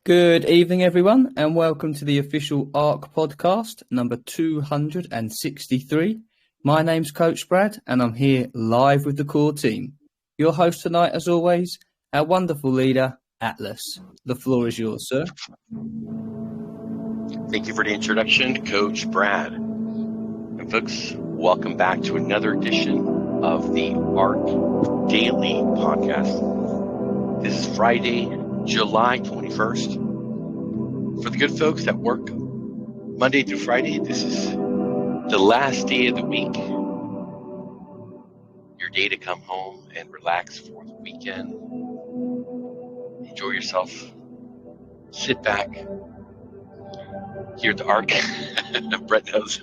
Good evening, everyone, and welcome to the official ARK podcast, number 263. My name's Coach Brad, and I'm here live with the core team. Your host tonight, as always, our wonderful leader, Atlas. The floor is yours, sir. Thank you for the introduction, Coach Brad. And folks, welcome back to another edition of the ARK Daily Podcast. This is Friday, July 21st. For the good folks that work Monday through Friday, this is the last day of the week. Your day to come home and relax for the weekend. Enjoy yourself. Sit back. Here at the ARK, Brett knows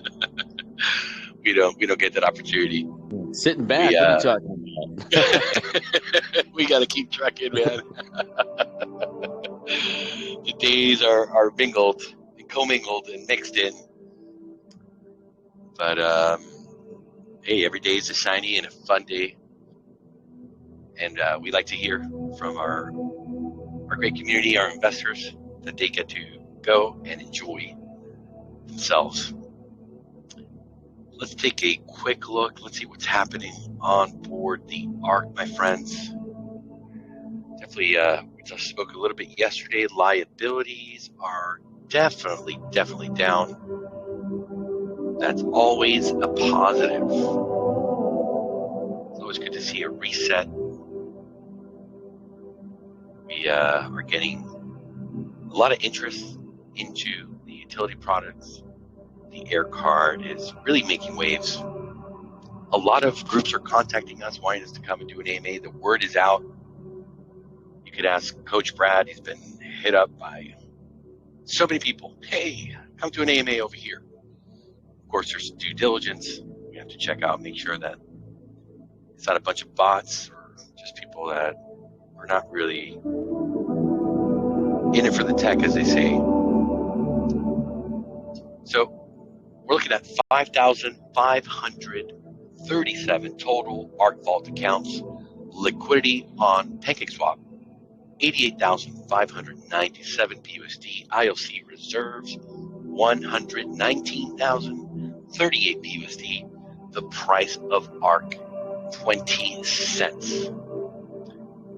we don't get that opportunity. Sitting back, what are you talking about? We got to keep trucking, man. The days are mingled and commingled and mixed in. But hey, every day is a shiny and a fun day, and we like to hear from our great community, our investors, that they get to go and enjoy themselves. Let's take a quick look. Let's see what's happening on board the ARK, my friends. Definitely, we just spoke a little bit yesterday. Liabilities are definitely down. That's always a positive. It's always good to see a reset. We are getting a lot of interest into the utility products. The Air Card is really making waves. A lot of groups are contacting us, wanting us to come and do an AMA. The word is out. You could ask Coach Brad. He's been hit up by so many people. Hey, come to an AMA over here. Of course, there's due diligence. We have to check out, make sure that it's not a bunch of bots or just people that are not really in it for the tech, as they say. So we're looking at 5,537 total ARK Vault accounts. Liquidity on PancakeSwap, 88,597 PUSD. IOC reserves, 119,038 PUSD. The price of ARK, 20 cents.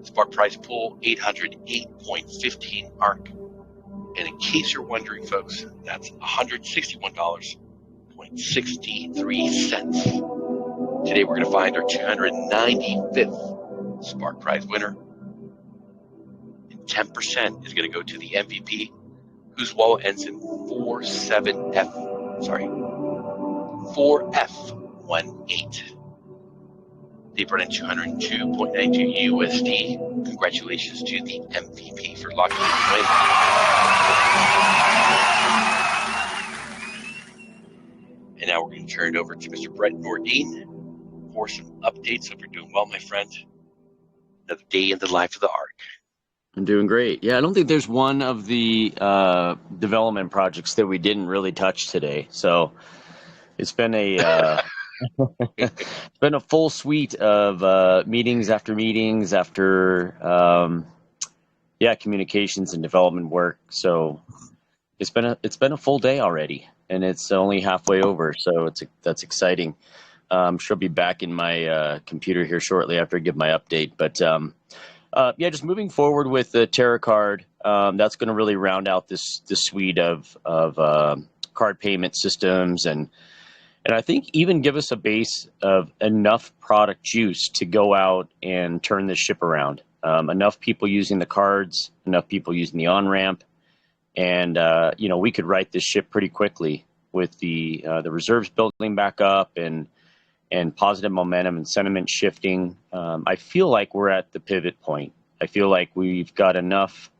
Spark price pool, 808.15 ARK. And in case you're wondering, folks, that's $161.63. Today we're going to find our 295th Spark Prize winner. And 10% is going to go to the MVP, whose wallet ends in 4F18. They brought in 202.92 USD. Congratulations to the MVP for locking in the win. And now we're going to turn it over to Mr. Brett Nordine for some updates. Hope you're doing well, my friend. Another day in the life of the ARK. I'm doing great. Yeah, I don't think there's one of the development projects that we didn't really touch today. So it's been a it's been a full suite of meetings after communications and development work. So it's been a full day already, and it's only halfway over. So that's exciting. She'll be back in my computer here shortly after I give my update. But just moving forward with the Terra Card, that's going to really round out this suite of card payment systems and I think even give us a base of enough product juice to go out and turn this ship around. Enough people using the cards, enough people using the on-ramp, and we could right this ship pretty quickly with the reserves building back up and positive momentum and sentiment shifting. I feel like we're at the pivot point. I feel like we've got enough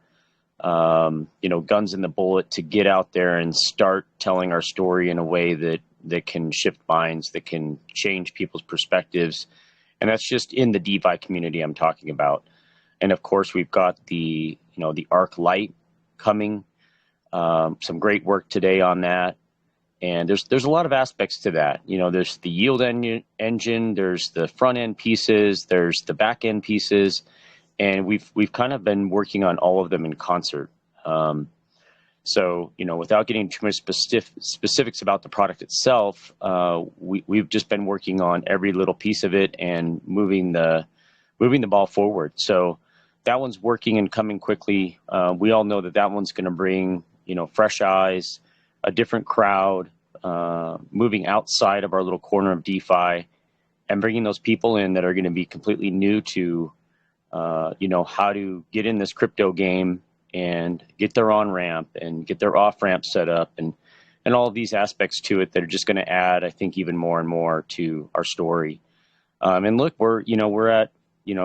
guns in the bullet to get out there and start telling our story in a way that can shift minds, that can change people's perspectives. And that's just in the DeFi community I'm talking about. And of course, we've got the ARK Lite coming, some great work today on that. And there's a lot of aspects to that. There's the yield engine, there's the front end pieces, there's the back end pieces. And we've kind of been working on all of them in concert. So, without getting too much specifics about the product itself, we've just been working on every little piece of it and moving the ball forward. So that one's working and coming quickly. We all know that one's going to bring, fresh eyes, a different crowd, moving outside of our little corner of DeFi and bringing those people in that are going to be completely new to, how to get in this crypto game and get their on-ramp and get their off-ramp set up and all of these aspects to it that are just going to add, I think, even more and more to our story. And look, we're at,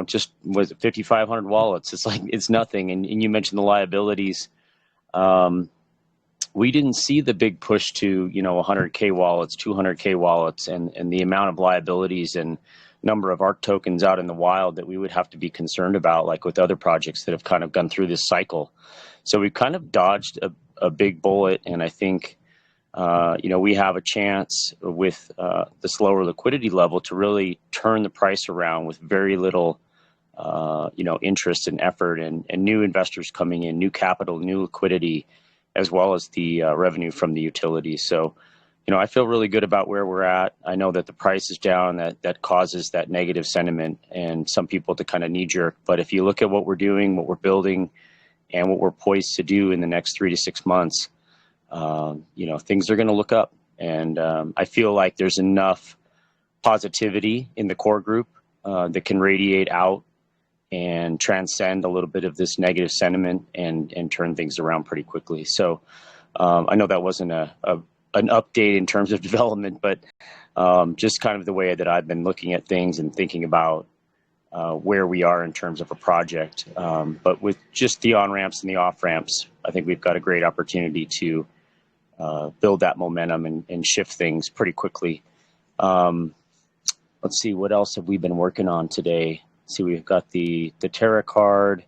just was it 5,500 wallets? It's like, it's nothing. And you mentioned the liabilities. We didn't see the big push to, 100K wallets, 200K wallets, and the amount of liabilities and number of ARK tokens out in the wild that we would have to be concerned about, like with other projects that have kind of gone through this cycle. So we kind of dodged a big bullet. And I think, we have a chance with this lower liquidity level to really turn the price around with very little, interest and effort and new investors coming in, new capital, new liquidity, as well as the revenue from the utilities. So, I feel really good about where we're at. I know that the price is down, that causes that negative sentiment and some people to kind of knee jerk. But if you look at what we're doing, what we're building, and what we're poised to do in the next 3 to 6 months, things are going to look up. And I feel like there's enough positivity in the core group that can radiate out and transcend a little bit of this negative sentiment and turn things around pretty quickly. So I know that wasn't an update in terms of development, but just kind of the way that I've been looking at things and thinking about where we are in terms of a project. But with just the on-ramps and the off-ramps, I think we've got a great opportunity to build that momentum and shift things pretty quickly. Let's see, what else have we been working on today? See, we've got the Terra card.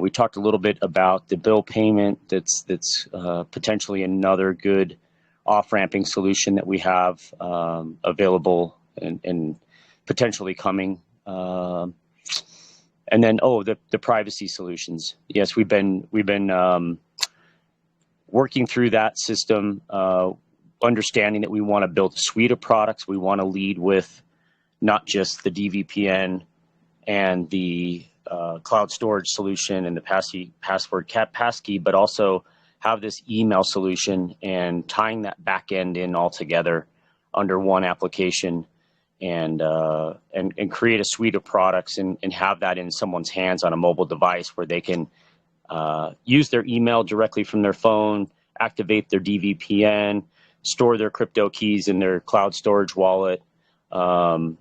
We talked a little bit about the bill payment. That's potentially another good off-ramping solution that we have available and potentially coming. And then, the privacy solutions. Yes, we've been working through that system, understanding that we want to build a suite of products. We want to lead with not just the DVPN and the cloud storage solution and the passkey, but also have this email solution and tying that back end in all together under one application and create a suite of products and have that in someone's hands on a mobile device where they can use their email directly from their phone, activate their DVPN, store their crypto keys in their cloud storage wallet, and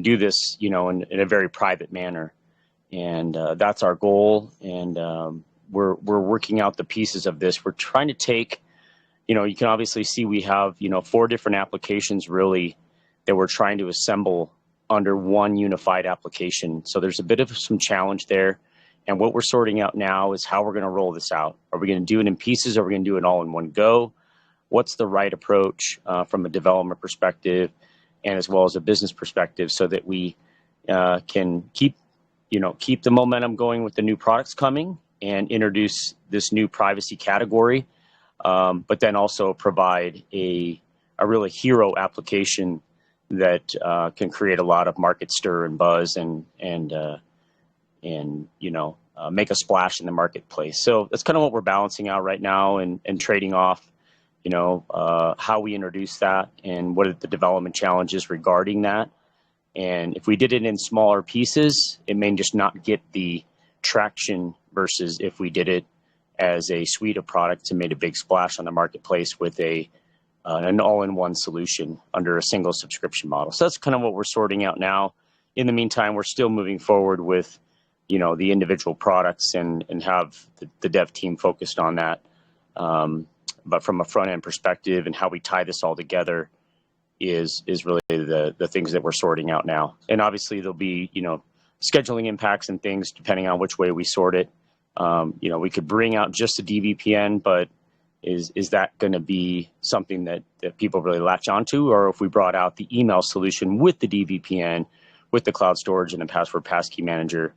do this, in a very private manner. And that's our goal. And we're working out the pieces of this. We're trying to take, you can obviously see we have, 4 different applications really that we're trying to assemble under one unified application. So there's a bit of some challenge there. And what we're sorting out now is how we're going to roll this out. Are we going to do it in pieces? Or are we going to do it all in one go? What's the right approach from a development perspective and as well as a business perspective so that we can keep the momentum going with the new products coming and introduce this new privacy category, but then also provide a really hero application that can create a lot of market stir and buzz and make a splash in the marketplace. So that's kind of what we're balancing out right now and trading off, how we introduce that and what are the development challenges regarding that. And if we did it in smaller pieces, it may just not get the traction versus if we did it as a suite of products and made a big splash on the marketplace with an all-in-one solution under a single subscription model. So that's kind of what we're sorting out now. In the meantime, we're still moving forward with, the individual products and have the dev team focused on that. But from a front-end perspective and how we tie this all together is really the things that we're sorting out now. And obviously there'll be, scheduling impacts and things depending on which way we sort it. We could bring out just a DVPN, but is that going to be something that people really latch onto? Or if we brought out the email solution with the DVPN, with the cloud storage and the password passkey manager,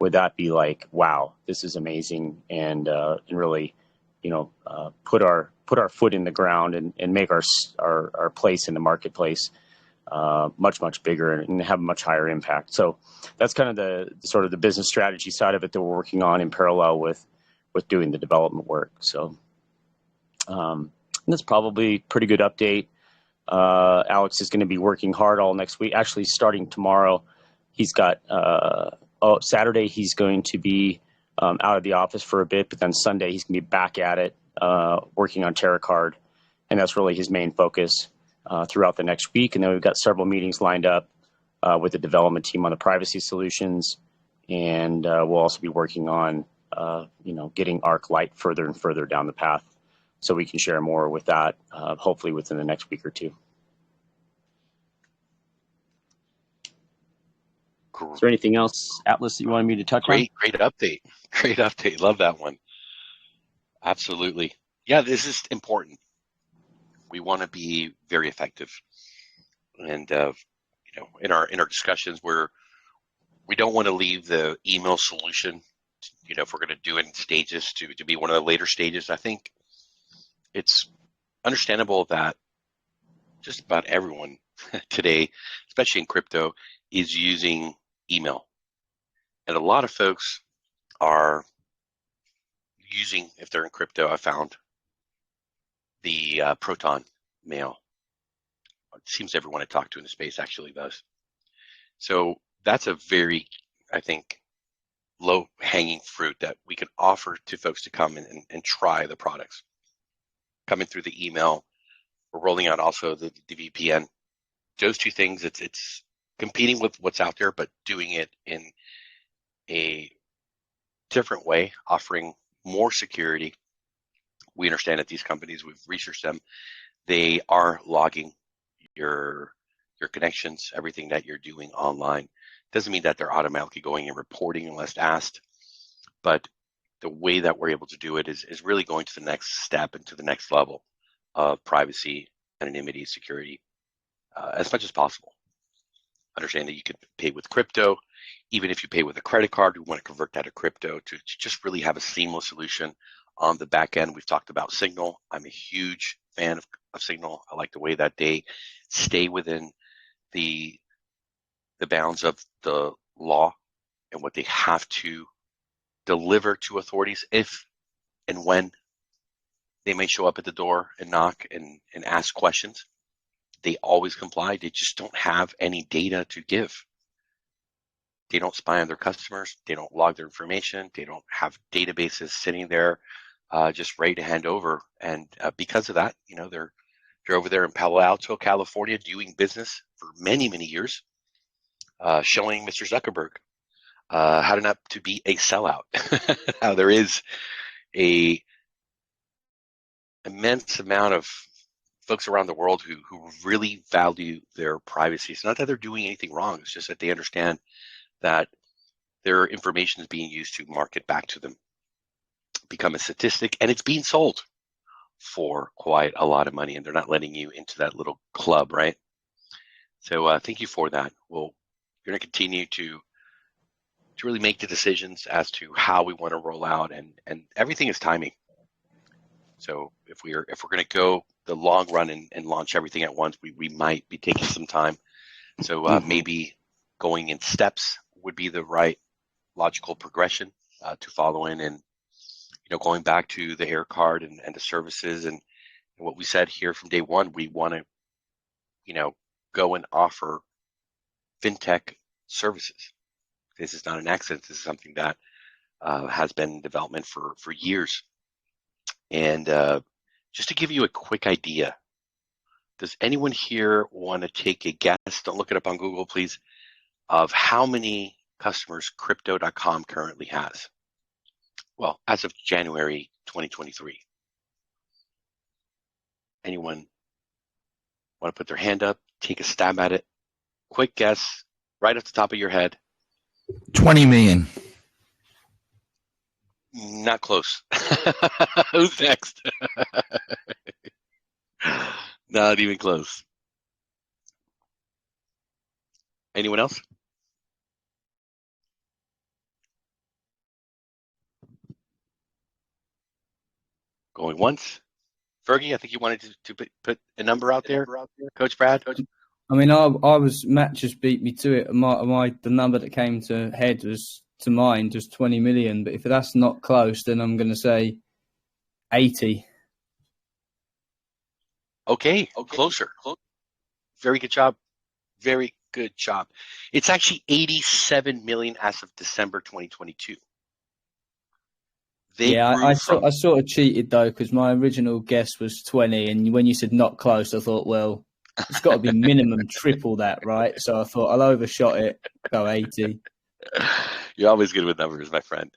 would that be like, wow, this is amazing, and really, put our foot in the ground and make our place in the marketplace much bigger and have a much higher impact. So that's kind of the sort of the business strategy side of it that we're working on in parallel with doing the development work. So that's probably a pretty good update. Alex is going to be working hard all next week. Actually, starting tomorrow, he's got Saturday he's going to be out of the office for a bit, but then Sunday he's going to be back at it working on TerraCard, and that's really his main focus throughout the next week. And then we've got several meetings lined up with the development team on the privacy solutions, and we'll also be working on getting Ark Lite further and further down the path, so we can share more with that hopefully within the next week or two. Cool. Is there anything else, Atlas, that you wanted me to touch on? Great update. Great update. Love that one. Absolutely. Yeah, this is important. We want to be very effective, and in our discussions, we don't want to leave the email solution. If we're going to do it in stages, to be one of the later stages. I think it's understandable that just about everyone today, especially in crypto, is using email, and a lot of folks are using, if they're in crypto, I found the Proton mail. It seems everyone I talk to in the space actually does. So that's a very, I think, low-hanging fruit that we can offer to folks to come and try the products. Coming through the email, we're rolling out also the VPN. Those two things, it's competing with what's out there, but doing it in a different way, offering more security. We understand that these companies, we've researched them, they are logging your connections, everything that you're doing online. Doesn't mean that they're automatically going and reporting unless asked, but the way that we're able to do it is really going to the next step and to the next level of privacy, anonymity, security, as much as possible. Understand that you can pay with crypto. Even if you pay with a credit card, we want to convert that to crypto to just really have a seamless solution on the back end. We've talked about Signal. I'm a huge fan of Signal. I like the way that they stay within the bounds of the law and what they have to deliver to authorities if and when they may show up at the door and knock and ask questions. They always comply. They just don't have any data to give. They don't spy on their customers. They don't log their information. They don't have databases sitting there just ready to hand over. And because of that, they're over there in Palo Alto, California, doing business for many, many years, showing Mr. Zuckerberg how to not to be a sellout. How there is a immense amount of folks around the world who really value their privacy. It's not that they're doing anything wrong. It's just that they understand that their information is being used to market back to them, become a statistic, and it's being sold for quite a lot of money, and they're not letting you into that little club, right? So thank you for that. We're going to continue to really make the decisions as to how we want to roll out, and everything is timing. So if we're going to go the long run and launch everything at once, we might be taking some time. So maybe going in steps would be the right logical progression to follow in, and going back to the air card and the services and what we said here from day one, we want to go and offer fintech services. This is not an accident. This is something that has been in development for years. And just to give you a quick idea, does anyone here want to take a guess? Don't look it up on Google, please, of how many customers Crypto.com currently has? Well, as of January 2023. Anyone want to put their hand up, take a stab at it? Quick guess, right off the top of your head. 20 million. Not close. Who's next? Not even close. Anyone else? Going once. Fergie, I think you wanted to put a number out there, Coach Brad. I mean, I was Matt just beat me to it. The number that came to head was to mind just 20 million. But if that's not close, then I'm going to say 80. Okay, closer. Very good job. Very good job. It's actually 87 million as of December 2022. I sort of cheated though, because my original guess was 20, and when you said not close, I thought, well, it's got to be minimum triple that, right? So I thought I'll overshot it, go 80. You're always good with numbers, my friend.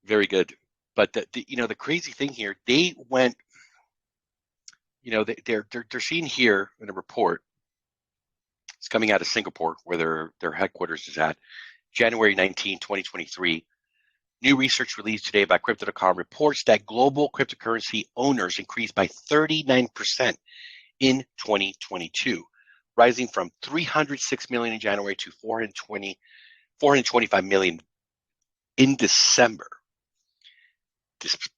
Very good. But the crazy thing here, they went, they're seen here in a report. It's coming out of Singapore, where their headquarters is at. January 19, 2023. New research released today by Crypto.com reports that global cryptocurrency owners increased by 39% in 2022, rising from 306 million in January to 425 million in December.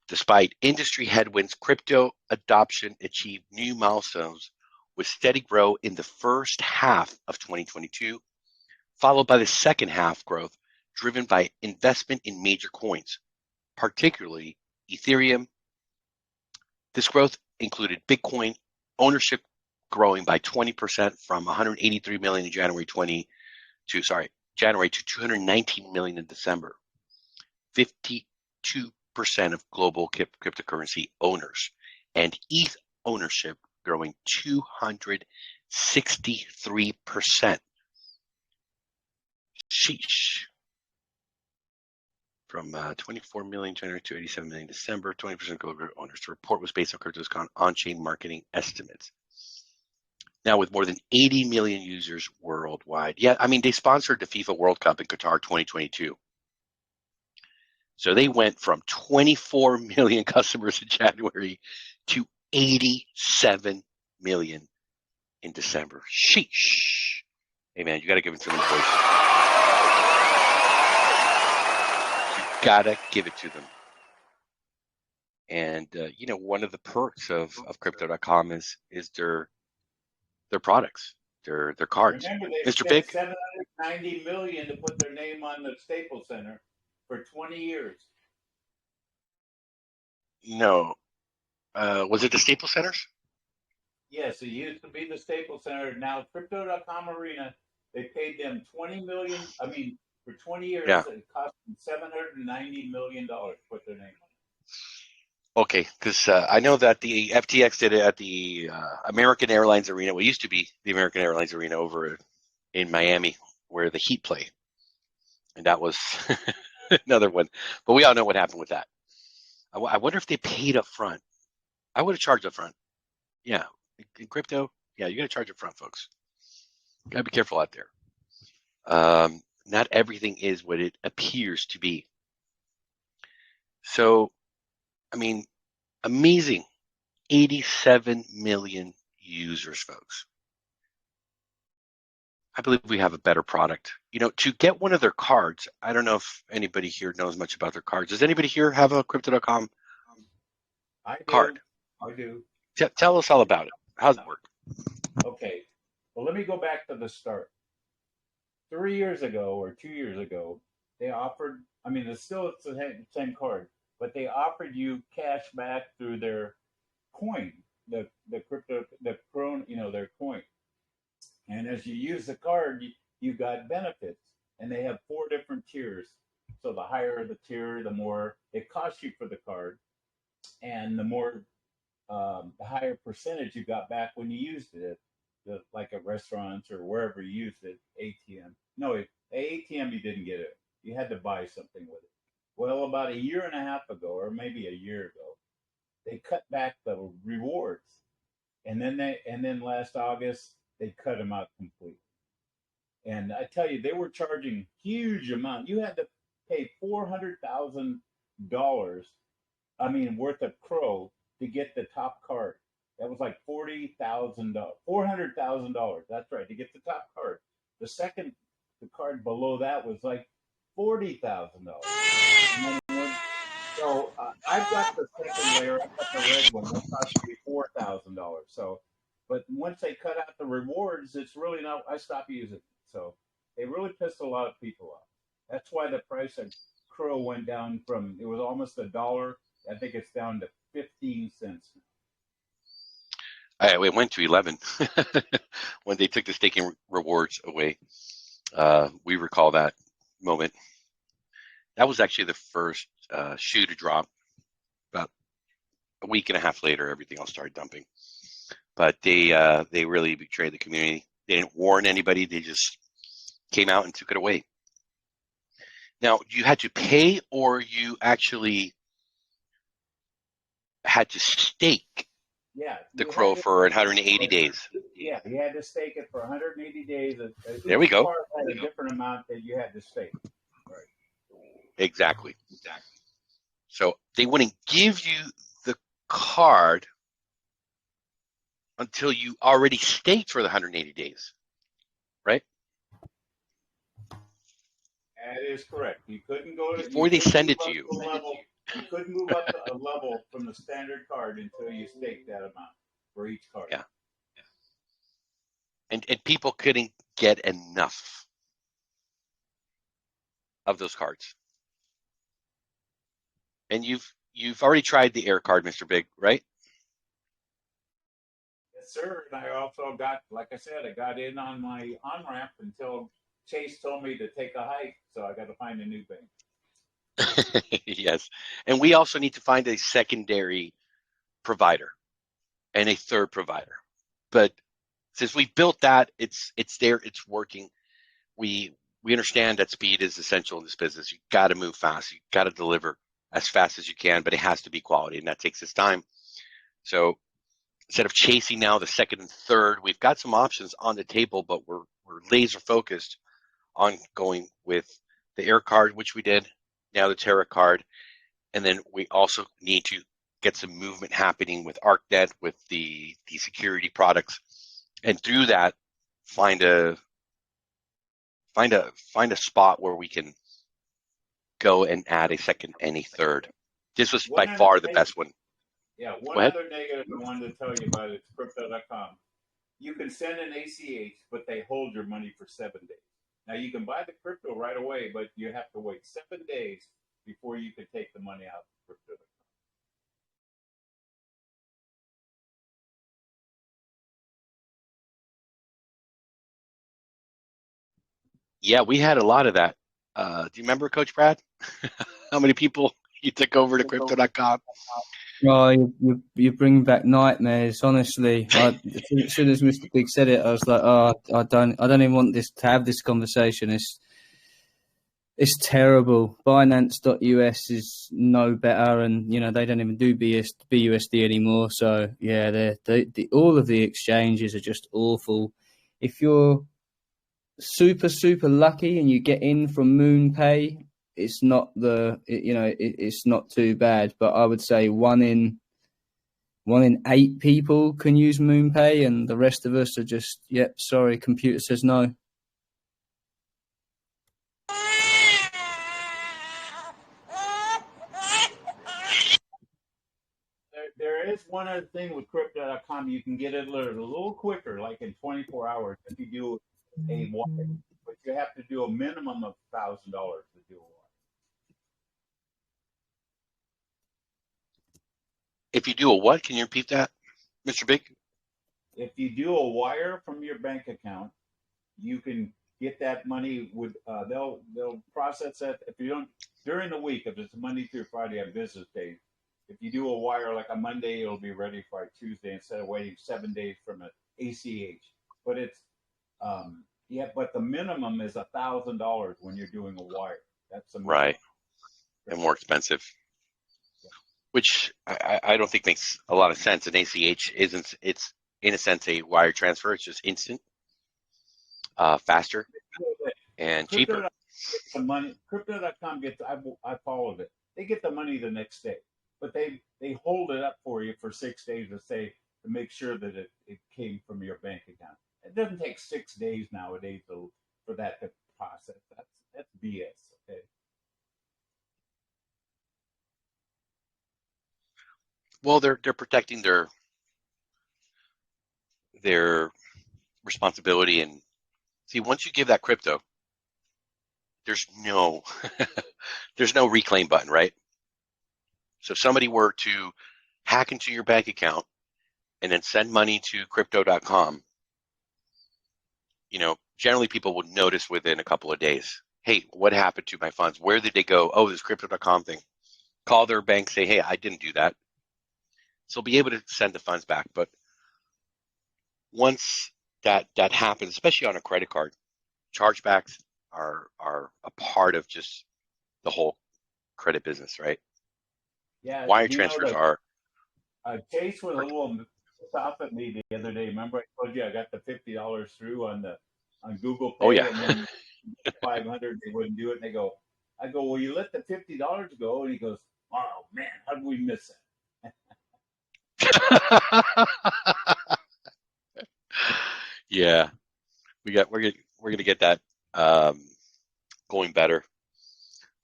Despite industry headwinds, crypto adoption achieved new milestones with steady growth in the first half of 2022, followed by the second half growth driven by investment in major coins, particularly Ethereum. This growth included Bitcoin ownership growing by 20% from 183 million in January to 219 million in December. 52% of global cryptocurrency owners, and ETH ownership growing 263%. Sheesh. From 24 million January to 87 million December, 20% global owners. The report was based on Crypto.com on-chain marketing estimates. Now, with more than 80 million users worldwide. Yeah, I mean, they sponsored the FIFA World Cup in Qatar 2022. So they went from 24 million customers in January to 87 million in December. Sheesh. Hey, man, you got to give it to them, boys. Gotta give it to them. And one of the perks of Crypto.com is their products, their cards. Remember, they Mr. Big, $790 million to put their name on the Staples Center for 20 years. No, was it the Staples Centers? Yes, it used to be the Staples Center. Now Crypto.com Arena, they paid them $20 million. I mean, for 20 years, Yeah. It cost them $790 million to put their name on it. Okay, because I know that the FTX did it at the American Airlines Arena. What used to be the American Airlines Arena over in Miami, where the Heat play. And that was another one. But we all know what happened with that. I wonder if they paid up front. I would have charged up front. Yeah, in crypto, yeah, you got to charge up front, folks. You got to be careful out there. Not everything is what it appears to be. So, I mean, amazing. 87 million users, folks. I believe we have a better product. To get one of their cards, I don't know if anybody here knows much about their cards. Does anybody here have a Crypto.com card? I do. Tell us all about it. How's it work? Okay. Well, let me go back to the start. 3 years ago or 2 years ago, they offered, it's still the same card, but they offered you cash back through their coin, the crypto, their coin. And as you use the card, you got benefits, and they have 4 different tiers. So the higher the tier, the more it costs you for the card, and the more the higher percentage you got back when you used it, like at restaurants or wherever you used it. ATM. No, ATM you didn't get it. You had to buy something with it. Well, about a year and a half ago, or maybe a year ago, they cut back the rewards, and then last August they cut them out completely. And I tell you, they were charging huge amount. You had to pay $400,000. Worth of Crow to get the top card. That was like $40,000, $400,000. That's right, to get the top card. The card below that was like $40,000. So I've got the second layer. I've got the red one. That cost me $4,000. So, but once they cut out the rewards, it's really not. I stopped using it. So they really pissed a lot of people off. That's why the price of Crow went down from it was almost $1. I think it's down to 15 cents. It went to 11 when they took the staking rewards away. We recall that moment. That was actually the first shoe to drop. About a week and a half later, everything else started dumping. But they really betrayed the community. They didn't warn anybody. They just came out and took it away. Now, you had to pay, or you actually had to stake the Crow for 180 days. Yeah, you had to stake it for 180 days. There we go. Each card had a different amount that you had to stake. Right. Exactly. So they wouldn't give you the card until you already staked for the 180 days, right? That is correct. You couldn't go to before they send it to you. You couldn't move up a level from the standard card until you staked that amount for each card. Yeah. And people couldn't get enough of those cards. And you've already tried the air card, Mr. Big, right? Yes, sir. And I also got, like I said, I got in on my on-ramp until Chase told me to take a hike, so I got to find a new bank. Yes. And we also need to find a secondary provider and a third provider. But since we built that, it's there, it's working. We understand that speed is essential in this business. You got to move fast. You got to deliver as fast as you can, but it has to be quality, and that takes its time. So instead of chasing now the second and third, we've got some options on the table, but we're laser focused on going with the air card, which we did, now the Terra card, and then we also need to get some movement happening with ArkNet, with the security products, and through that find a spot where we can go and add a second and a third. This was by far the best one. Yeah, one other negative I wanted to tell you about it's crypto.com. You can send an ACH, but they hold your money for 7 days. Now you can buy the crypto right away, but you have to wait 7 days before you can take the money out of crypto.com. Yeah, we had a lot of that. Do you remember, Coach Brad? How many people you took over to crypto.com? Oh, you bring back nightmares. Honestly, as soon as Mr. Big said it, I was like, oh, I don't even want to have this conversation. It's terrible. Binance.us is no better, and they don't even do BUSD anymore. So yeah, all of the exchanges are just awful. If you're super lucky and you get in from MoonPay, it's not it's not too bad. But I would say one in 8 people can use MoonPay, and the rest of us are just, yep, sorry, computer says no. There is one other thing with crypto.com. You can get it a little quicker, like in 24 hours, if you do a wire. But you have to do a minimum of $1,000 to do a wire. If you do a what? Can you repeat that, Mr. Big? If you do a wire from your bank account, you can get that money with they'll process that. If you don't during the week, if it's Monday through Friday on business days, if you do a wire like a Monday, it'll be ready for a Tuesday instead of waiting 7 days from an ACH. But it's but the minimum is $1,000 when you're doing a wire. That's the minimum. Right, and more expensive, which I don't think makes a lot of sense. An ACH isn't. It's in a sense a wire transfer. It's just instant, faster, and cheaper. The money. Crypto.com gets. I followed it. They get the money the next day, but they hold it up for you for 6 days to make sure that it came from your bank account. It doesn't take 6 days nowadays for that to process. That's BS. Okay. Well, they're protecting their responsibility. And see, once you give that crypto, there's no there's no reclaim button, right? So if somebody were to hack into your bank account and then send money to crypto.com, generally people would notice within a couple of days, hey, what happened to my funds? Where did they go? Oh, this crypto.com thing. Call their bank, say, hey, I didn't do that. So be able to send the funds back. But once that happens, especially on a credit card, chargebacks are a part of just the whole credit business, right? Yeah, Wire transfers are Chase was a little pissed at me the other day. Remember, I told you I got the $50 through on Google Pay, oh yeah. and then 500 they wouldn't do it. And I go, well, you let the $50 go, and he goes, oh man, how did we miss it? Yeah, we're gonna get that going better,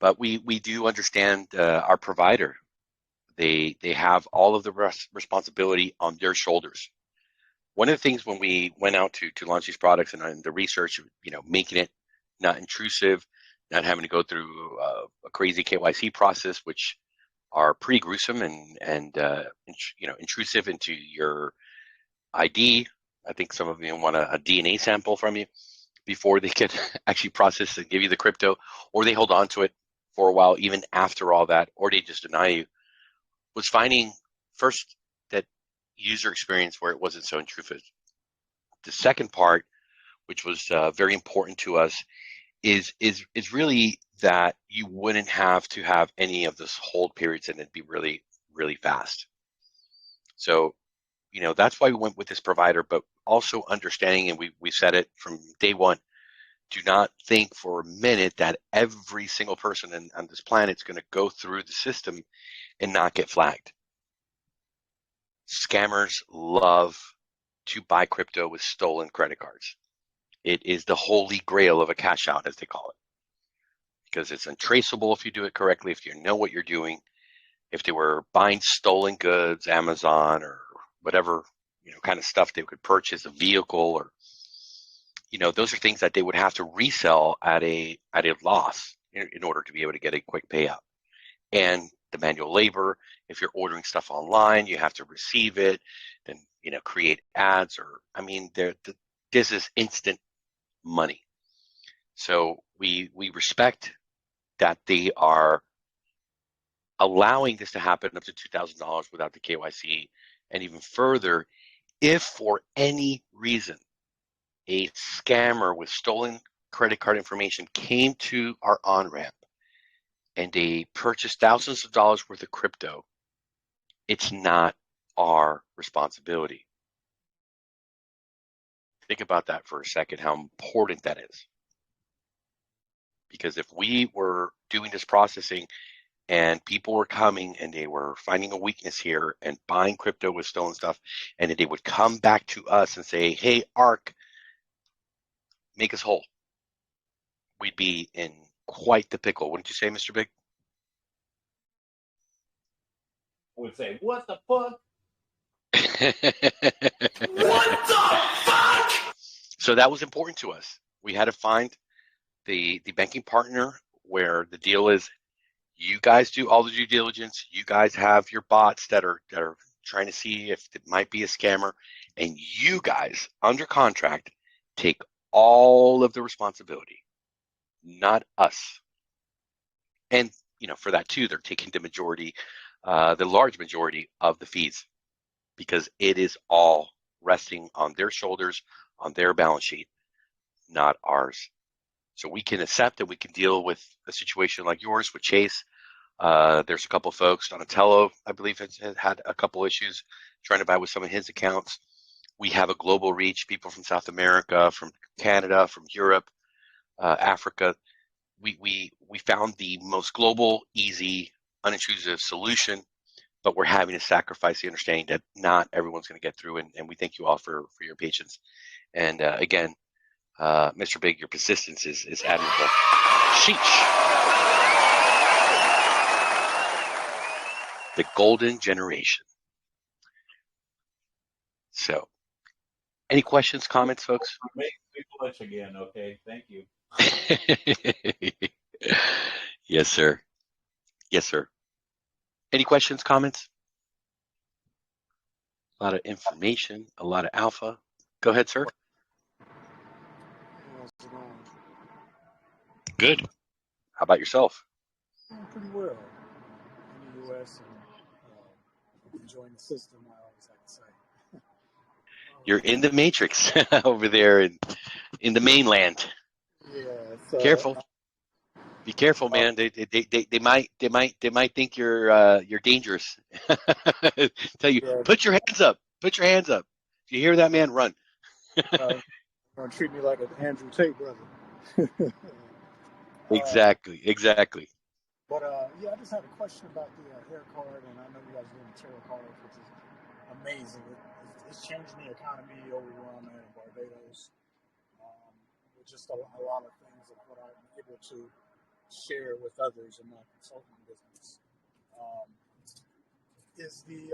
but we do understand our provider. They have all of the responsibility on their shoulders. One of the things when we went out to launch these products and the research, making it not intrusive, not having to go through a crazy KYC process, which are pretty gruesome and intrusive into your ID. I think some of you want a DNA sample from you before they can actually process and give you the crypto, or they hold on to it for a while, even after all that, or they just deny you. Was finding first that user experience where it wasn't so intrusive. The second part, which was very important to us, is really that you wouldn't have to have any of this hold periods, and it'd be really, really fast. So, that's why we went with this provider, but also understanding, and we said it from day one, do not think for a minute that every single person on this planet is going to go through the system and not get flagged. Scammers love to buy crypto with stolen credit cards. It is the holy grail of a cash out, as they call it, because it's untraceable if you do it correctly, if you know what you're doing. If they were buying stolen goods, Amazon or whatever, kind of stuff they could purchase, a vehicle, or, those are things that they would have to resell at a loss in order to be able to get a quick payout. And the manual labor, if you're ordering stuff online, you have to receive it, then, create ads, or, this is instant money. So we respect that they are allowing this to happen up to $2,000 without the KYC, and even further, if for any reason a scammer with stolen credit card information came to our on-ramp and they purchased thousands of dollars worth of crypto, it's not our responsibility. Think about that for a second, how important that is. Because if we were doing this processing and people were coming and they were finding a weakness here and buying crypto with stolen stuff, and then they would come back to us and say, hey, ARK, make us whole, we'd be in quite the pickle. Wouldn't you say, Mr. Big? Would say, what the fuck? What the fuck? So that was important to us. We had to find the banking partner where the deal is, you guys do all the due diligence. You guys have your bots that are trying to see if it might be a scammer, and you guys, under contract, take all of the responsibility, not us. And for that too, they're taking the large majority of the fees, because it is all resting on their shoulders, on their balance sheet, not ours. So we can accept that we can deal with a situation like yours with Chase. There's a couple of folks, Donatello, I believe, has had a couple issues trying to buy with some of his accounts. We have a global reach, people from South America, from Canada, from Europe, Africa. We found the most global, easy, unintrusive solution, but we're having to sacrifice the understanding that not everyone's going to get through, and we thank you all for your patience. And again, Mr. Big, your persistence is admirable. Sheesh. The golden generation. So, any questions, comments, folks? Make lunch again, okay? Thank you. Yes, sir. Yes, sir. Any questions, comments? A lot of information, a lot of alpha. Go ahead, sir. How's it going? Good. How about yourself? Pretty well. In the U.S. and enjoying the system, I always like to say. You're in the matrix over there in the mainland. Yeah. Careful. Be careful, man. They might think you're dangerous. Tell you, Yeah. put your hands up. Put your hands up. If you hear that man, run. Gonna treat me like an Andrew Tate brother. Exactly. But yeah, I just had a question about the air card, and I know you guys are doing the tarot cards, which is amazing. It's changing the economy over where I'm at in Barbados. With just a lot of things of what I'm able to share with others in my consulting business. Is the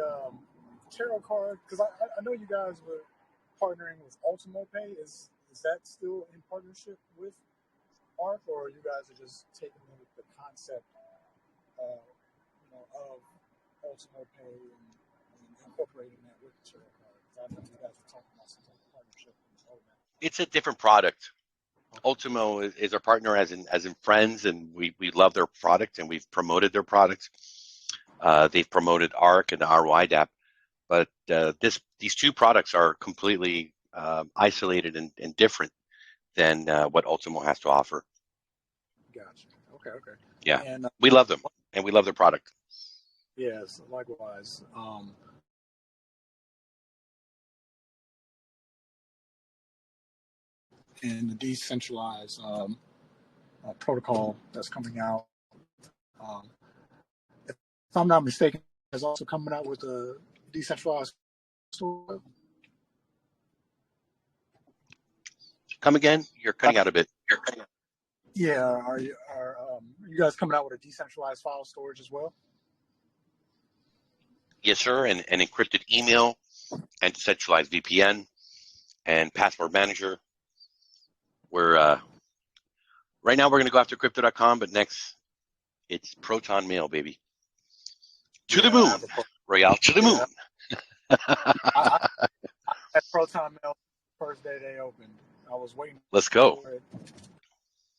tarot card, because I know you guys were partnering with Ultimo Pay. Is that still in partnership with ARK, or you guys are just taking the concept of Ultimo Pay and incorporating that with the tarot card? Because I know you guys were talking about some type of partnership and all that. It's a different product. Ultimo is our partner as in friends, and we love their product, and we've promoted their product. They've promoted ARK and the RYDAP, but these two products are completely isolated and different than what Ultimo has to offer. Gotcha. Okay. Yeah, and we love them, and we love their product. Yes, likewise. And the decentralized protocol that's coming out. If I'm not mistaken, is also coming out with a decentralized store. Come again? You're cutting out a bit. Yeah, are you guys coming out with a decentralized file storage as well? Yes, sir. And encrypted email, and decentralized VPN, and password manager. We're right now we're going to go after crypto.com, but next it's Proton Mail, baby. To the moon, Royale, to the moon. I had Proton Mail first day they opened. I was waiting. Let's go.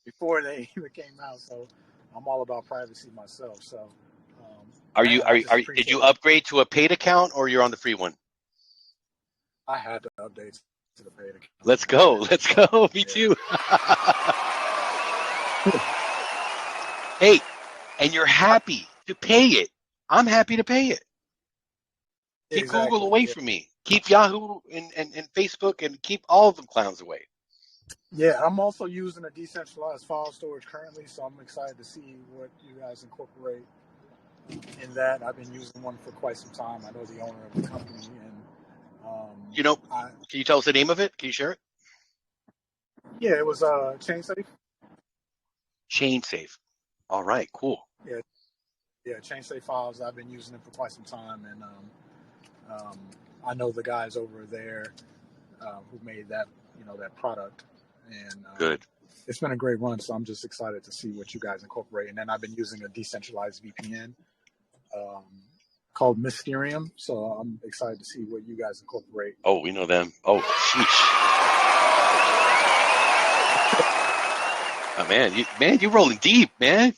Before they even came out, so I'm all about privacy myself. So, did you upgrade to a paid account, or you're on the free one? I had to update to the paid account. Let's go. Me too. Hey, and you're happy to pay it. I'm happy to pay it. Keep Google away from me. Keep Yahoo and Facebook, and keep all of them clowns away. Yeah, I'm also using a decentralized file storage currently, so I'm excited to see what you guys incorporate in that. I've been using one for quite some time. I know the owner of the company, and can you tell us the name of it? Can you share it? Yeah, it was ChainSafe. ChainSafe. All right, cool. Yeah, ChainSafe files. I've been using it for quite some time, and I know the guys over there who made that product, and good. It's been a great run. So I'm just excited to see what you guys incorporate. And then I've been using a decentralized VPN called Mysterium, so I'm excited to see what you guys incorporate. Oh, we know them. Oh, sheesh. Oh, man, you're rolling deep, man.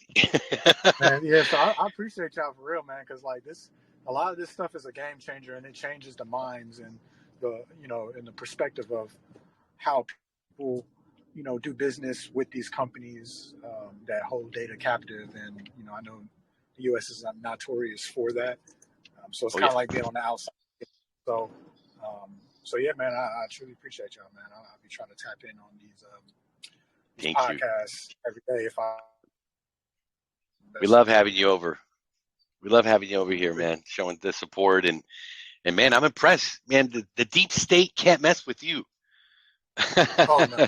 Man, yeah, so I appreciate y'all for real, man, because a lot of this stuff is a game changer, and it changes the minds and in the perspective of how people, do business with these companies that hold data captive. And, I know the U.S. is notorious for that. So it's kind of like being on the outside. So yeah, man, I truly appreciate y'all, man. I'll be trying to tap in on these podcasts every day. We love having you over. We love having you over here, man, showing the support. And man, I'm impressed. Man, the deep state can't mess with you. Oh, no.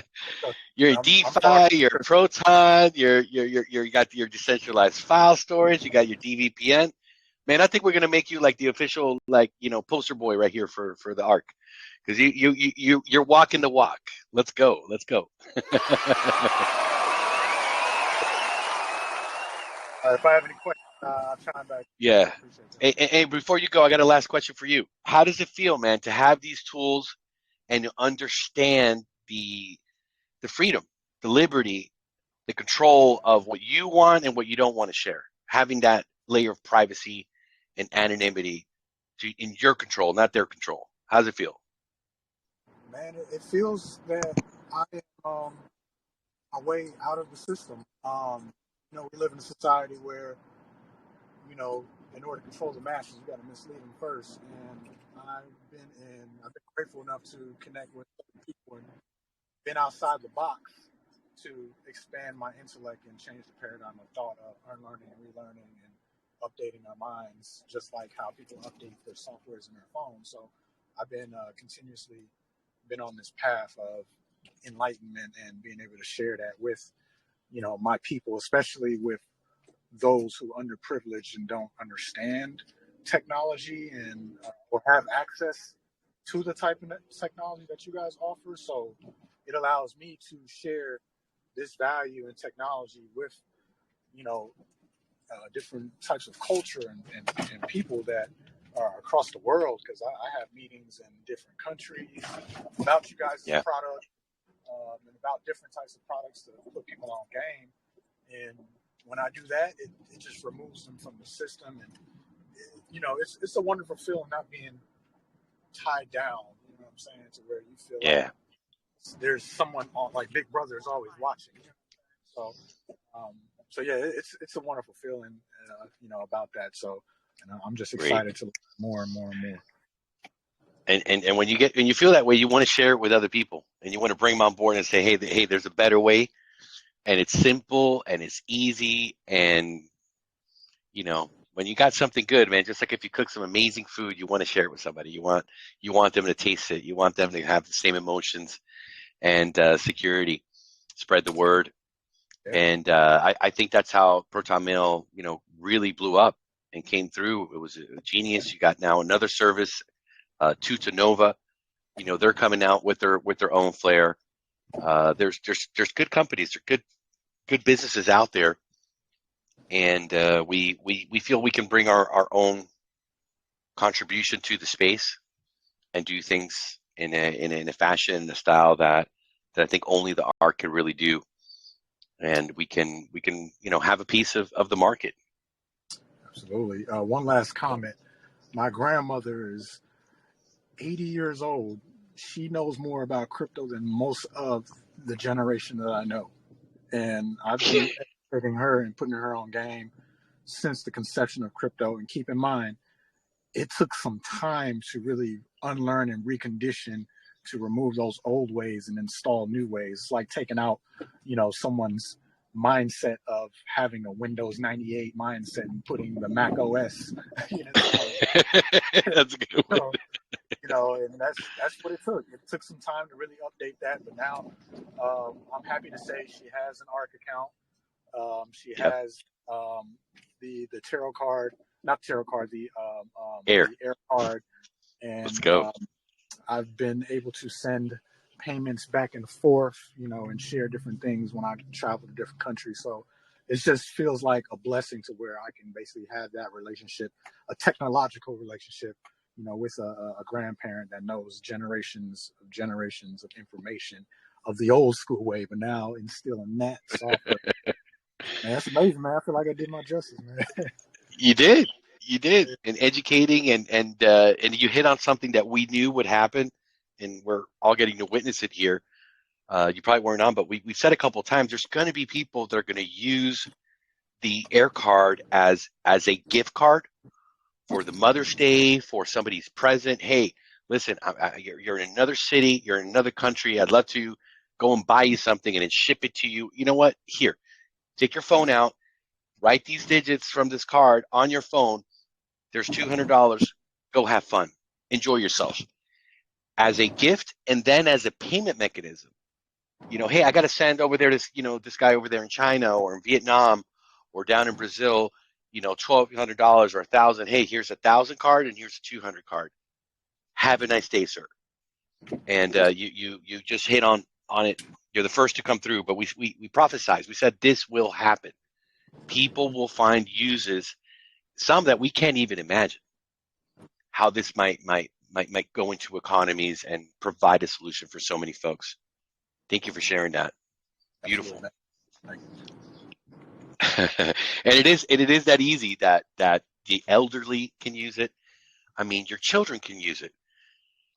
You're in DeFi, you're Proton, you got your decentralized file storage, you got your DVPN. Man, I think we're gonna make you like the official, like, poster boy right here for the ARK, because you're walking the walk. Let's go. If I have any questions, I'll chime back. Yeah. I appreciate that. Hey, before you go, I got a last question for you. How does it feel, man, to have these tools and to understand the freedom, the liberty, the control of what you want and what you don't want to share? Having that layer of privacy and anonymity in your control, not their control. How does it feel? Man, it feels that I am a way out of the system. We live in a society where, in order to control the masses, you got to mislead them first. And I've been grateful enough to connect with people and been outside the box to expand my intellect and change the paradigm of thought of unlearning and relearning and updating our minds, just like how people update their softwares in their phones. So I've been continuously been on this path of enlightenment and being able to share that with, my people, especially with those who are underprivileged and don't understand technology and or have access to the type of technology that you guys offer. So it allows me to share this value in technology with, different types of culture and people that are across the world, because I have meetings in different countries about you guys' product and about different types of products to put people on game. And when I do that, it just removes them from the system. And, it's a wonderful feeling not being tied down, you know what I'm saying, to where you feel like there's someone on, like Big Brother is always watching. So yeah, it's a wonderful feeling, about that. So, I'm just excited to learn more and more and more. And when you feel that way, you want to share it with other people, and you want to bring them on board and say, hey, there's a better way, and it's simple and it's easy, and when you got something good, man, just like if you cook some amazing food, you want to share it with somebody. You want them to taste it. You want them to have the same emotions and security. Spread the word. Yeah. And I think that's how Proton Mail, really blew up and came through. It was a genius. You got now another service, Tuta Nova. They're coming out with their own flair. There's good companies, there's good businesses out there, and we feel we can bring our own contribution to the space and do things in a fashion, in a style that I think only the ARK can really do. And we can have a piece of the market. Absolutely. One last comment. My grandmother is 80 years old. She knows more about crypto than most of the generation that I know. And I've been educating her and putting her on game since the conception of crypto. And keep in mind, it took some time to really unlearn and recondition to remove those old ways and install new ways. It's like taking out, someone's mindset of having a Windows 98 mindset and putting the Mac OS. That's a good one. And that's what it took. It took some time to really update that, but now I'm happy to say she has an ARK account. She has the tarot card, not tarot card, the Air card, and let's go. I've been able to send payments back and forth, and share different things when I travel to different countries. So it just feels like a blessing to where I can basically have that relationship, a technological relationship, with a grandparent that knows generations of information of the old school way, but now instilling that software. Man, that's amazing, man. I feel like I did my justice, man. You did. And educating and you hit on something that we knew would happen, and we're all getting to witness it here. You probably weren't on, but we've said a couple of times, there's going to be people that are going to use the Air card as a gift card for the Mother's Day, for somebody's present. Hey, listen, you're in another city, you're in another country. I'd love to go and buy you something and then ship it to you. You know what? Here, take your phone out, write these digits from this card on your phone. There's $200. Go have fun. Enjoy yourself. As a gift, and then as a payment mechanism. Hey, I got to send over there this guy over there in China or in Vietnam or down in Brazil. $1,200 or $1,000. Hey, here's $1,000 card and here's a 200 card. Have a nice day, sir. And you just hit on it. You're the first to come through, but we prophesized. We said this will happen. People will find uses, some that we can't even imagine, how this might go into economies and provide a solution for so many folks. Thank you for sharing that. Beautiful. And it is that easy that the elderly can use it. I mean, your children can use it.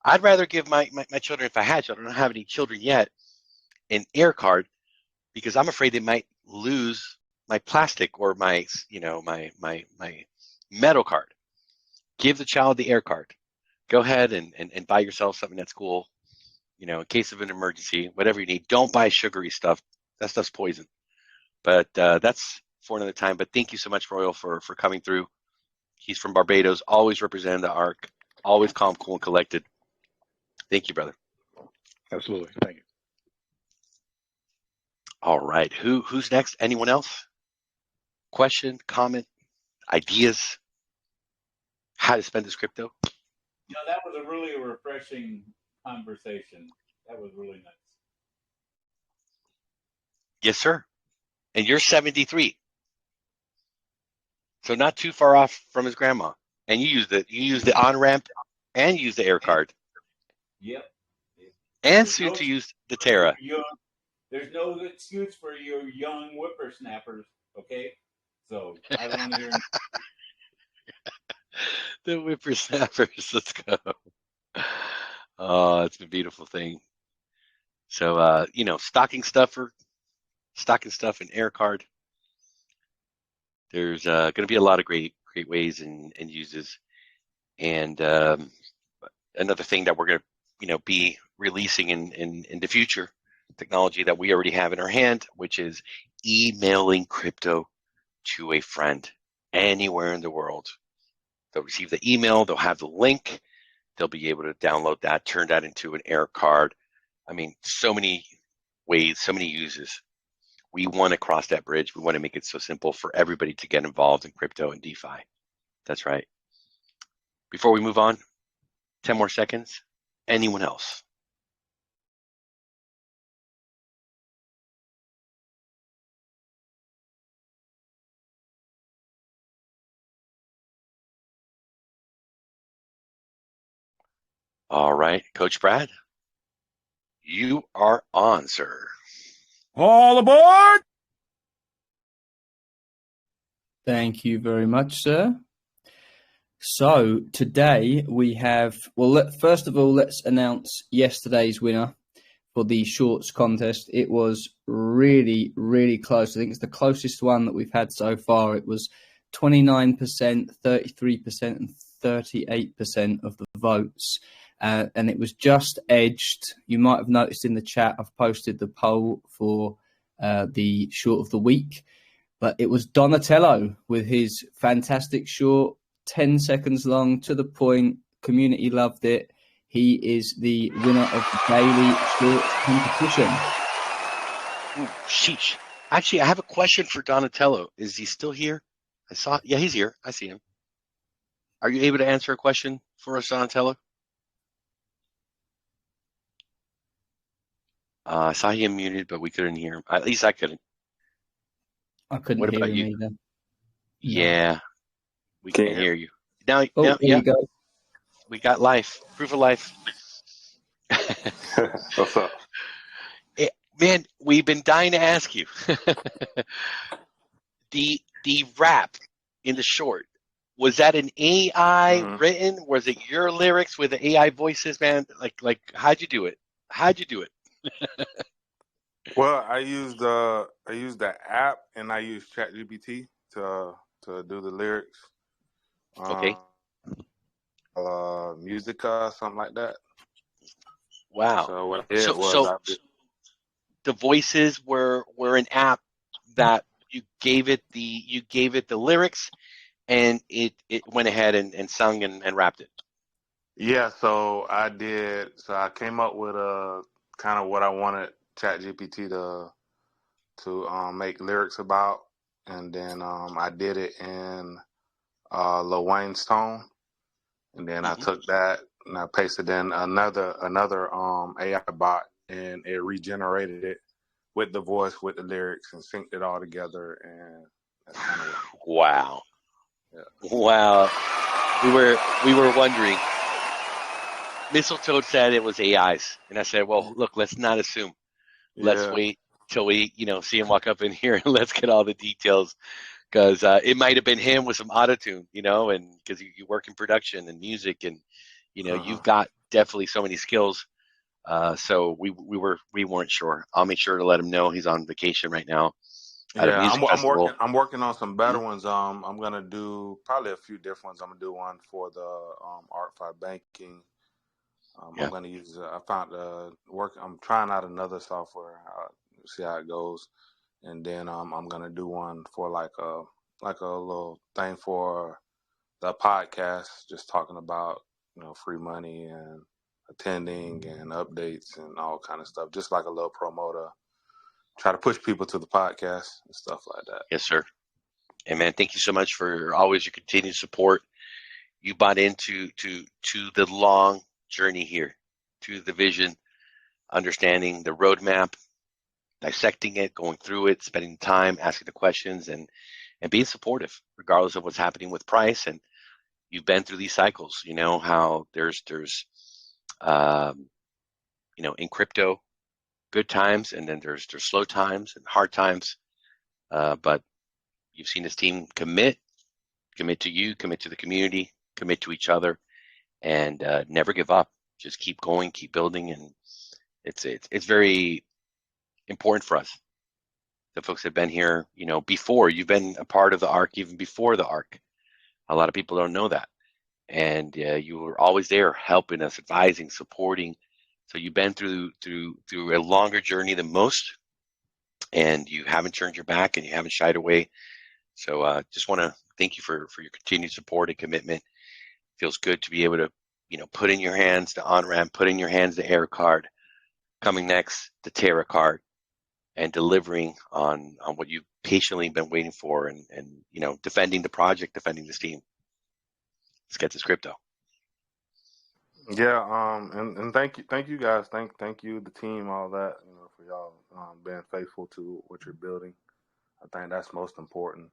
I'd rather give my children, if I had children, I don't have any children yet, an air card, because I'm afraid they might lose my plastic or my metal card. Give the child the air card. Go ahead and buy yourself something that's cool, in case of an emergency, whatever you need. Don't buy sugary stuff. That stuff's poison. But that's for another time. But thank you so much, Royal, for coming through. He's from Barbados, always representing the ARK, always calm, cool, and collected. Thank you, brother. Absolutely. Thank you. All right. Who's next? Anyone else? Question, comment, ideas? How to spend this crypto? That was a really refreshing conversation. That was really nice. Yes, sir. And you're 73. So not too far off from his grandma. And you use the on-ramp and use the air card. Yep. And soon to use the Terra. There's no excuse for you young whippersnappers, okay? So I want to hear. The whippersnappers, let's go. Oh, it's a beautiful thing. So, stocking stuff and air card. There's going to be a lot of great ways and uses. And another thing that we're going to, be releasing in the future, technology that we already have in our hand, which is emailing crypto to a friend anywhere in the world. They'll receive the email, they'll have the link, they'll be able to download that, turn that into an air card. I mean, so many ways, so many uses. We want to cross that bridge. We want to make it so simple for everybody to get involved in crypto and DeFi. That's right. Before we move on, 10 more seconds. Anyone else? All right, Coach Brad, you are on, sir. All aboard! Thank you very much, sir. So today we have, first of all, let's announce yesterday's winner for the shorts contest. It was really, really close. I think it's the closest one that we've had so far. It was 29%, 33%, and 38% of the votes. And it was just edged. You might have noticed in the chat, I've posted the poll for the short of the week. But it was Donatello with his fantastic short, 10 seconds long, to the point. Community loved it. He is the winner of the daily short competition. Ooh, sheesh. Actually, I have a question for Donatello. Is he still here? Yeah, he's here. I see him. Are you able to answer a question for us, Donatello? I saw him muted, but we couldn't hear him. At least I couldn't. I couldn't What hear about him you? either. Yeah, we can hear you. Now, there you go. We got life. Proof of life. What's up? Man, we've been dying to ask you. The rap in the short, was that an AI written? Was it your lyrics with the AI voices, man? Like how'd you do it? Well, I used the app and I used ChatGPT to do the lyrics. Okay. Musica, something like that. Wow. So what I did was the voices were an app that you gave it the lyrics, and it went ahead and sung and rapped it. Yeah, so I came up with a kind of what I wanted ChatGPT to make lyrics about, and then I did it in Lil Wayne's tone, and then I took that and I pasted in another AI bot, and it regenerated it with the voice, with the lyrics, and synced it all together, and that's kind of what. Wow. Yeah. Wow. We were wondering. Mistletoe said it was AIs, and I said, well, look, let's not assume. Let's Yeah. wait till we, see him walk up in here, and let's get all the details, because it might have been him with some autotune, and because you work in production and music, and you've got definitely so many skills. So we weren't sure. I'll make sure to let him know he's on vacation right now at a Yeah, music festival. I'm working on some better ones. I'm gonna do probably a few different ones. I'm gonna do one for the ArkFi banking. Yeah. I'm gonna use. I found I'm trying out another software. See how it goes, and then I'm gonna do one for like a little thing for the podcast, just talking about free money and attending and updates and all kind of stuff, just like a little promo to try to push people to the podcast and stuff like that. Yes, sir. And man, thank you so much for always your continued support. You bought into the long journey here, to the vision, understanding the roadmap, dissecting it, going through it, spending time, asking the questions, and being supportive, regardless of what's happening with price. And you've been through these cycles. You know how there's in crypto, good times, and then there's slow times and hard times. But you've seen this team commit to you, commit to the community, commit to each other, and never give up. Just keep going, keep building, and it's very important for us. The folks that have been here, before. You've been a part of the ARK even before the ARK. A lot of people don't know that, and you were always there, helping us, advising, supporting. So you've been through a longer journey than most, and you haven't turned your back, and you haven't shied away. So just want to thank you for your continued support and commitment. Feels good to be able to, put in your hands the on-ramp, put in your hands the air card, coming next, the Terra card, and delivering on what you've patiently been waiting for, and defending the project, defending this team. Let's get this crypto. Yeah, and thank you guys, thank you the team, all that, for y'all being faithful to what you're building. I think that's most important,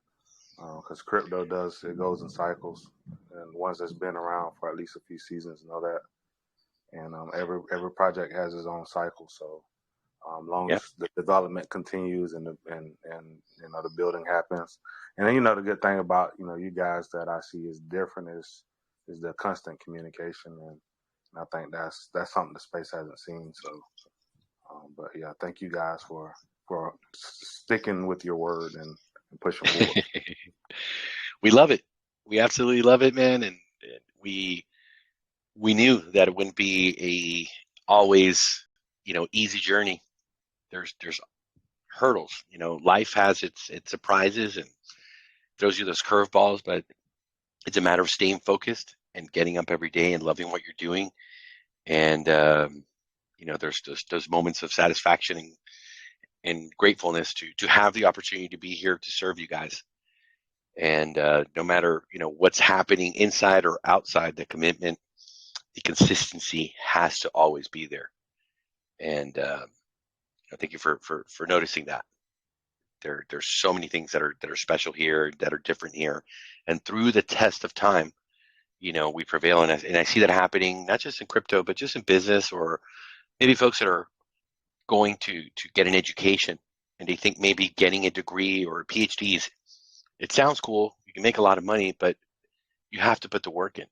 because crypto goes in cycles, and ones that's been around for at least a few seasons know that, and every project has its own cycle. So long as the development continues and the building happens, and then the good thing about you guys that I see is different is the constant communication, and I think that's something the space hasn't seen. So, but yeah, thank you guys for sticking with your word and pushing forward. We love it. We absolutely love it, man. And we knew that it wouldn't be a always easy journey. There's hurdles. Life has its surprises and throws you those curveballs, but it's a matter of staying focused and getting up every day and loving what you're doing. And there's those moments of satisfaction and gratefulness to have the opportunity to be here to serve you guys. And no matter what's happening inside or outside, the commitment, the consistency has to always be there. And thank you for noticing that. There's so many things that are special here, that are different here, and through the test of time, we prevail. And I see that happening not just in crypto, but just in business, or maybe folks that are going to get an education, and they think maybe getting a degree or PhDs, it sounds cool, you can make a lot of money, but you have to put the work in.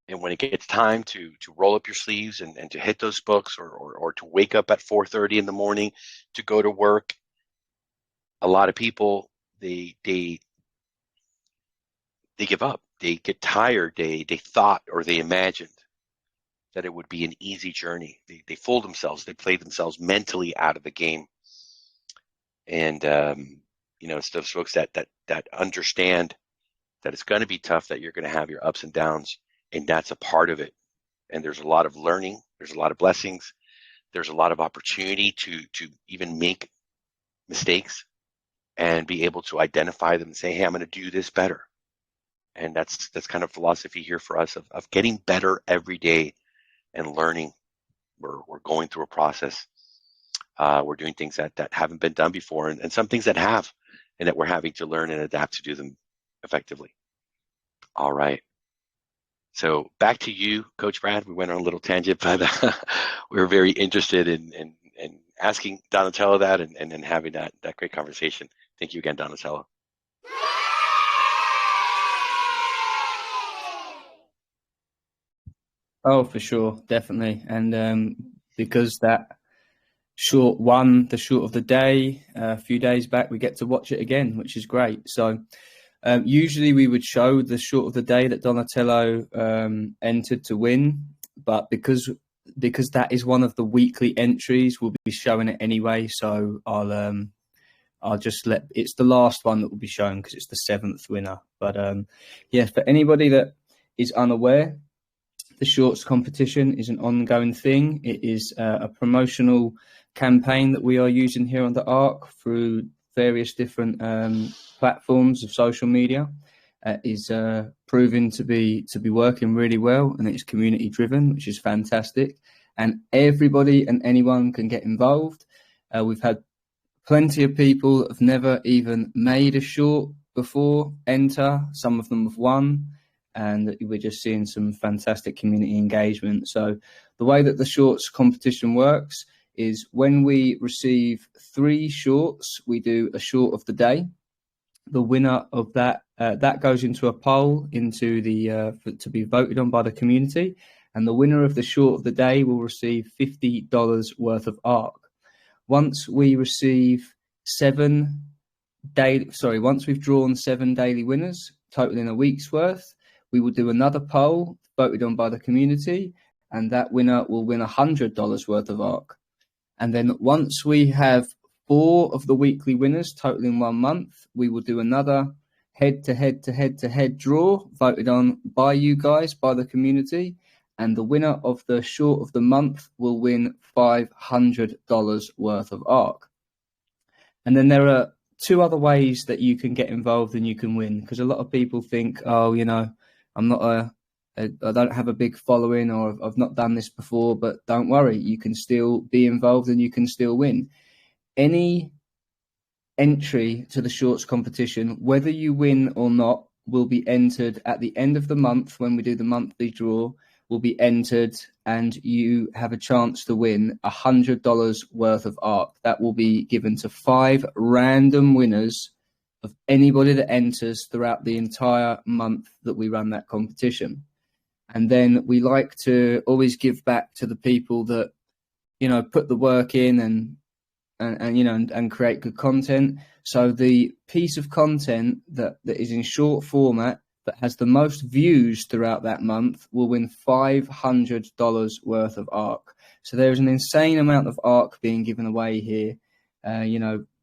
And when it gets time to roll up your sleeves and to hit those books, or to wake up at 4:30 in the morning to go to work, a lot of people, they give up. They get tired. They thought, or they imagined that it would be an easy journey. They fool themselves. They play themselves mentally out of the game. And it's those folks that understand that it's going to be tough, that you're going to have your ups and downs, and that's a part of it. And there's a lot of learning. There's a lot of blessings. There's a lot of opportunity to even make mistakes, and be able to identify them and say, hey, I'm going to do this better. And that's kind of philosophy here for us of getting better every day and learning. We're going through a process. We're doing things that haven't been done before, and some things that have, and that we're having to learn and adapt to do them effectively. All right. So back to you, Coach Brad. We went on a little tangent, but we were very interested in asking Donatello that and having that great conversation. Thank you again, Donatello. Oh, for sure, definitely. And because that short won the short of the day a few days back, we get to watch it again, which is great. So usually we would show the short of the day that Donatello entered to win, but because that is one of the weekly entries, we'll be showing it anyway. So I'll just it's the last one that will be shown because it's the 7th winner. But yeah, for anybody that is unaware, the shorts competition is an ongoing thing. It is a promotional campaign that we are using here on the ARK through various different platforms of social media. Is proving to be working really well, and it's community driven, which is fantastic. And everybody and anyone can get involved. We've had plenty of people that have never even made a short before enter. Some of them have won. And we're just seeing some fantastic community engagement. So the way that the shorts competition works is when we receive 3 shorts, we do a short of the day. The winner of that goes into a poll into the to be voted on by the community, and the winner of the short of the day will receive $50 worth of ARK. Once we receive once we've drawn 7 daily winners, totaling a week's worth, we will do another poll voted on by the community, and that winner will win $100 worth of ARK. And then once we have 4 of the weekly winners totaling 1 month, we will do another head-to-head draw voted on by you guys, by the community, and the winner of the short of the month will win $500 worth of ARK. And then there are 2 other ways that you can get involved and you can win, because a lot of people think, oh, you know, I don't have a big following, or I've not done this before, but don't worry, you can still be involved and you can still win. Any entry to the shorts competition, whether you win or not, will be entered at the end of the month when we do the monthly draw, will be entered, and you have a chance to win $100 worth of ARK. That will be given to 5 random winners of anybody that enters throughout the entire month that we run that competition. And then we like to always give back to the people that, you know, put the work in and create good content. So the piece of content that is in short format that has the most views throughout that month will win $500 worth of ARK. So there's an insane amount of ARK being given away here.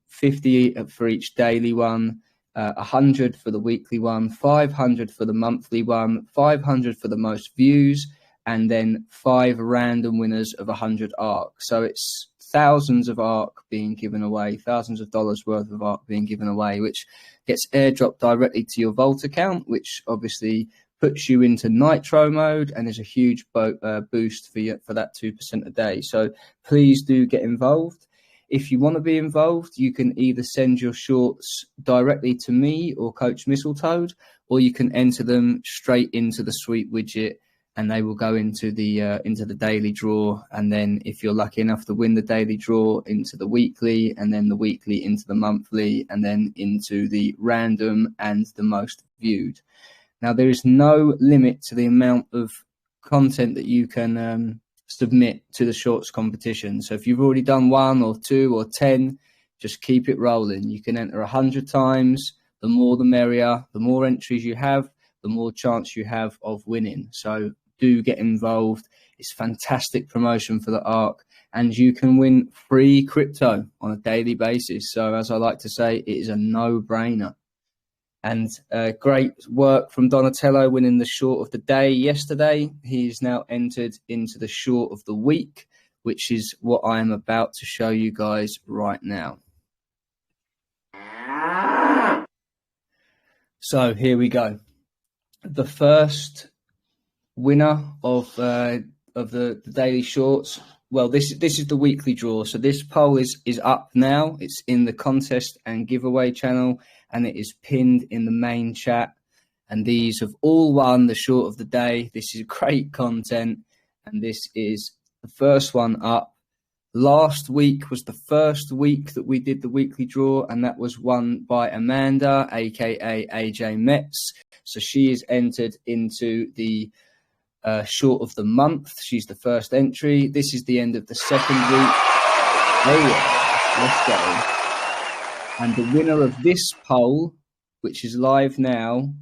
50 for each daily one, 100 for the weekly one, 500 for the monthly one, 500 for the most views, and then 5 random winners of 100 ARK. So it's thousands of ARK being given away, thousands of dollars worth of ARK being given away, which gets airdropped directly to your Vault account, which obviously puts you into nitro mode, and is a huge boost for that 2% a day. So please do get involved. If you want to be involved, you can either send your shorts directly to me or Coach Mistletoe, or you can enter them straight into the Sweet widget, and they will go into the daily draw. And then if you're lucky enough to win the daily draw, into the weekly, and then the weekly into the monthly, and then into the random and the most viewed. Now, there is no limit to the amount of content that you can submit to the shorts competition. So if you've already done 1 or 2 or 10, just keep it rolling. You can enter 100 times. The more the merrier. The more entries you have, the more chance you have of winning. So do get involved. It's fantastic promotion for the ARK, and you can win free crypto on a daily basis. So as I like to say, it is a no-brainer. And great work from Donatello winning the short of the day yesterday. He's now entered into the short of the week, which is what I am about to show you guys right now. So here we go. The first winner of the daily shorts. Well, this is the weekly draw. So this poll is up now. It's in the contest and giveaway channel, and it is pinned in the main chat. And these have all won the short of the day. This is great content, and this is the first one up. Last week was the first week that we did the weekly draw, and that was won by Amanda, aka AJ Metz. So she is entered into the short of the month. She's the first entry. This is the end of the second week. Oh yeah, let's go. And the winner of this poll, which is live now,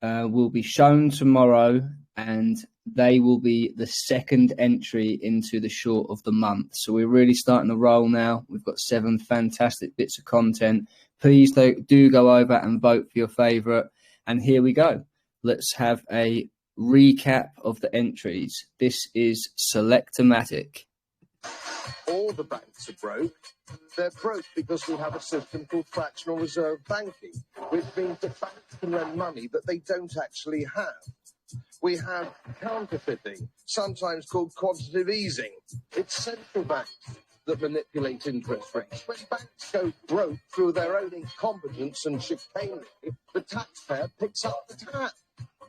will be shown tomorrow, and they will be the second entry into the short of the month. So we're really starting to roll now. We've got 7 fantastic bits of content. Please do go over and vote for your favourite. And here we go. Let's have a recap of the entries. This is Selectomatic. All the banks are broke. They're broke because we have a system called fractional reserve banking, which means that banks can lend money that they don't actually have. We have counterfeiting, sometimes called quantitative easing. It's central banks that manipulate interest rates. When banks go broke through their own incompetence and chicanery, the taxpayer picks up the tab.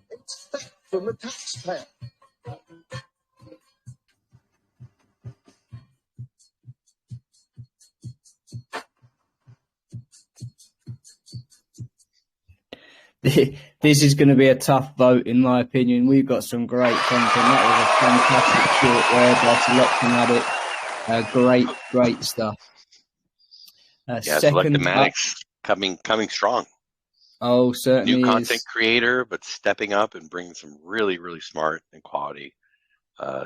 It's theft from the taxpayer. This is going to be a tough vote, in my opinion. We've got some great content. That was a fantastic short word by Selectomatic. Great stuff. Selectomatics coming strong. Oh, certainly. New content creator, but stepping up and bringing some really, really smart and quality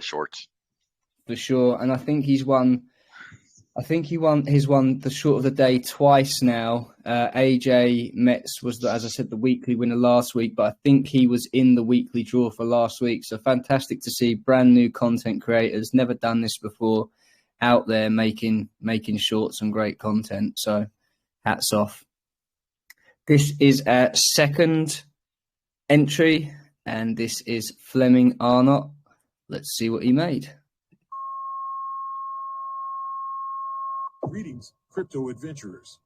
shorts. For sure. And I think he won the short of the day twice now. AJ Metz was, as I said, the weekly winner last week, but I think he was in the weekly draw for last week. So fantastic to see brand new content creators, never done this before, out there making shorts and great content. So hats off. This is our second entry, and this is Fleming Arnott. Let's see what he made. Greetings, crypto adventurers.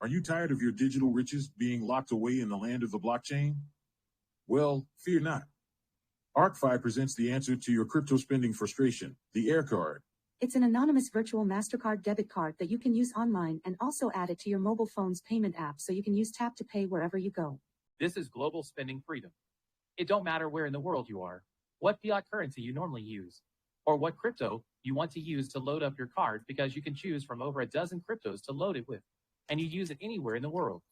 Are you tired of your digital riches being locked away in the land of the blockchain? Well, fear not. ArkFi presents the answer to your crypto spending frustration, the Air Card. It's an anonymous virtual MasterCard debit card that you can use online and also add it to your mobile phone's payment app so you can use tap to pay wherever you go. This is global spending freedom. It don't matter where in the world you are, what fiat currency you normally use, or what crypto you want to use to load up your card, because you can choose from over a dozen cryptos to load it with, and you use it anywhere in the world.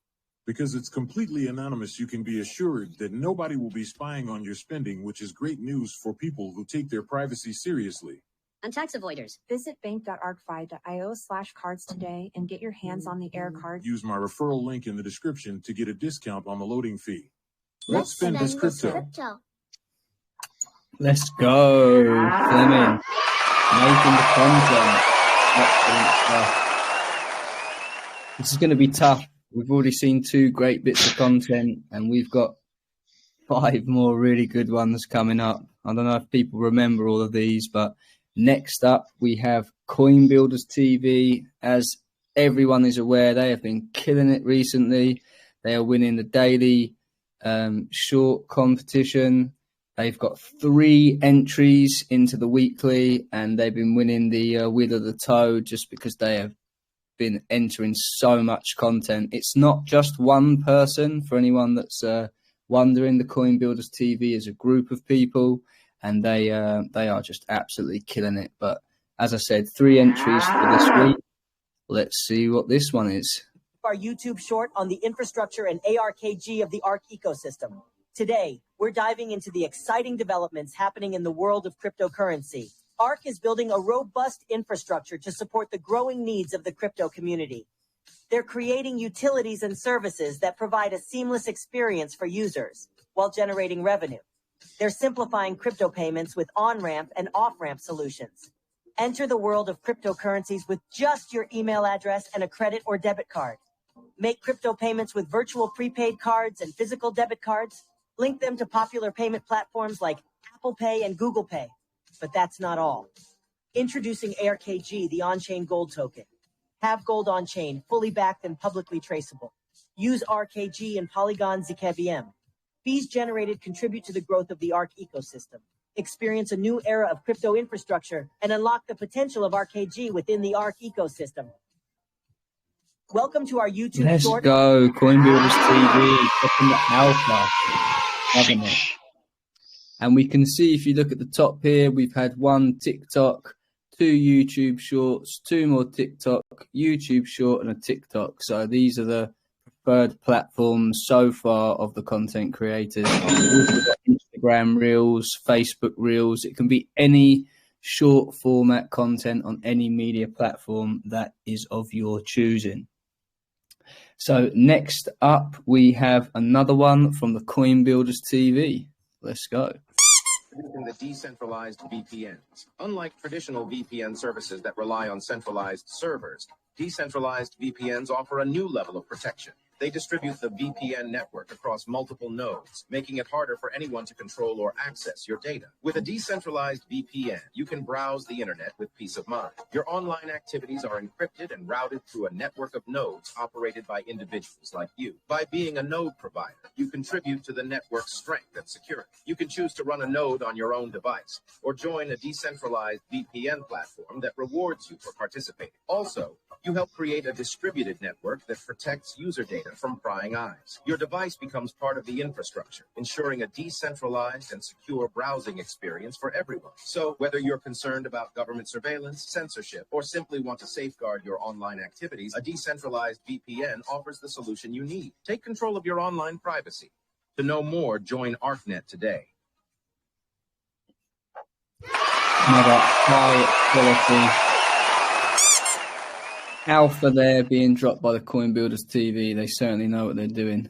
Because it's completely anonymous, you can be assured that nobody will be spying on your spending, which is great news for people who take their privacy seriously. And tax avoiders. Visit bank.arkfi.io/cards today and get your hands on the Air Card. Use my referral link in the description to get a discount on the loading fee. Let's spend this crypto. Let's go, Fleming. Making the content. Excellent stuff. This is going to be tough. We've already seen 2 great bits of content, and we've got 5 more really good ones coming up. I don't know if people remember all of these, but next up we have Coin Builders TV. As everyone is aware, they have been killing it recently. They are winning the daily short competition. They've got 3 entries into the weekly, and they've been winning the Wheel of the Toe just because they have been entering so much content. It's not just one person, for anyone that's wondering. The Coin Builders TV is a group of people, and they are just absolutely killing it. But as I said, 3 entries for this week. Let's see what this one is. Our YouTube short on the infrastructure and ARKG of the ARK ecosystem. Today, we're diving into the exciting developments happening in the world of cryptocurrency. ARK is building a robust infrastructure to support the growing needs of the crypto community. They're creating utilities and services that provide a seamless experience for users while generating revenue. They're simplifying crypto payments with on-ramp and off-ramp solutions. Enter the world of cryptocurrencies with just your email address and a credit or debit card. Make crypto payments with virtual prepaid cards and physical debit cards. Link them to popular payment platforms like Apple Pay and Google Pay. But that's not all. Introducing ARK-FI, the on-chain gold token. Have gold on-chain, fully backed and publicly traceable. Use ARK-FI and Polygon ZKVM. Fees generated contribute to the growth of the ARK ecosystem. Experience a new era of crypto infrastructure and unlock the potential of ARK-FI within the ARK ecosystem. Welcome to our YouTube Let's short. go, CoinBuilders TV, second alpha. Loving it. And we can see, if you look at the top here, we've had 1 TikTok, 2 YouTube shorts, 2 more TikTok, YouTube short, and a TikTok. So these are the preferred platforms so far of the content creators. We've also got Instagram Reels, Facebook Reels. It can be any short format content on any media platform that is of your choosing. So next up, we have another one from the CoinBuilders TV. Let's go. In the decentralized VPNs. Unlike traditional VPN services that rely on centralized servers, decentralized VPNs offer a new level of protection. They distribute the VPN network across multiple nodes, making it harder for anyone to control or access your data. With a decentralized VPN, you can browse the internet with peace of mind. Your online activities are encrypted and routed through a network of nodes operated by individuals like you. By being a node provider, you contribute to the network's strength and security. You can choose to run a node on your own device or join a decentralized VPN platform that rewards you for participating. Also, you help create a distributed network that protects user data from prying eyes. Your device becomes part of the infrastructure, ensuring a decentralized and secure browsing experience for everyone. So whether you're concerned about government surveillance, censorship, or simply want to safeguard your online activities, a decentralized VPN offers the solution you need. Take control of your online privacy. To know more, join ArkNet today. Another high quality alpha there being dropped by the CoinBuilders TV. They certainly know what they're doing.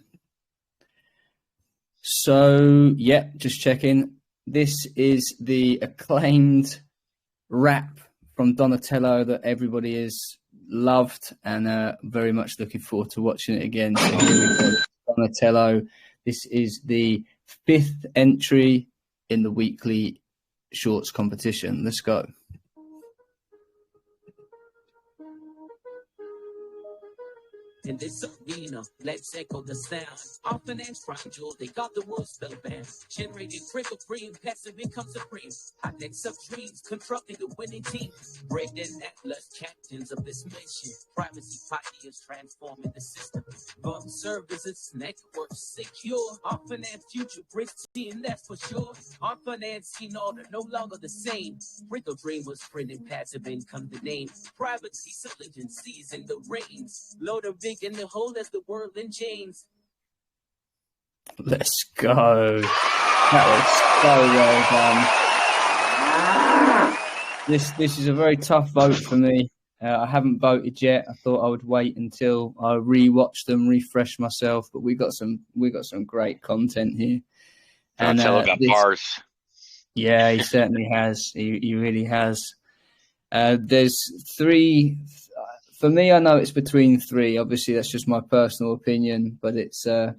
So, yeah, just checking. This is the acclaimed rap from Donatello that everybody has loved, and very much looking forward to watching it again. So here we go, Donatello. This is the 5th entry in the weekly shorts competition. Let's go. In this arena, let's echo the sound. Often and fragile, they got the world spellbound. Generating critical free and passive income supreme. Hot next up dreams, confronting the winning team. Brave and atlas, captains of this mission. Privacy pioneers transforming the system. But services, network secure. Our finance future pristine, that's for sure. Our financing order no longer the same. Wrinkle dream was printing passive income, the name. Privacy, intelligence, season the reins. Load of big in the hole as the world in chains. Let's go. That was so well done. This is a very tough vote for me. I haven't voted yet. I thought I would wait until I rewatch them, refresh myself. But we got some great content here. And got bars. Yeah, he certainly has. He really has. There's 3. For me, I know it's between 3. Obviously, that's just my personal opinion, but it's for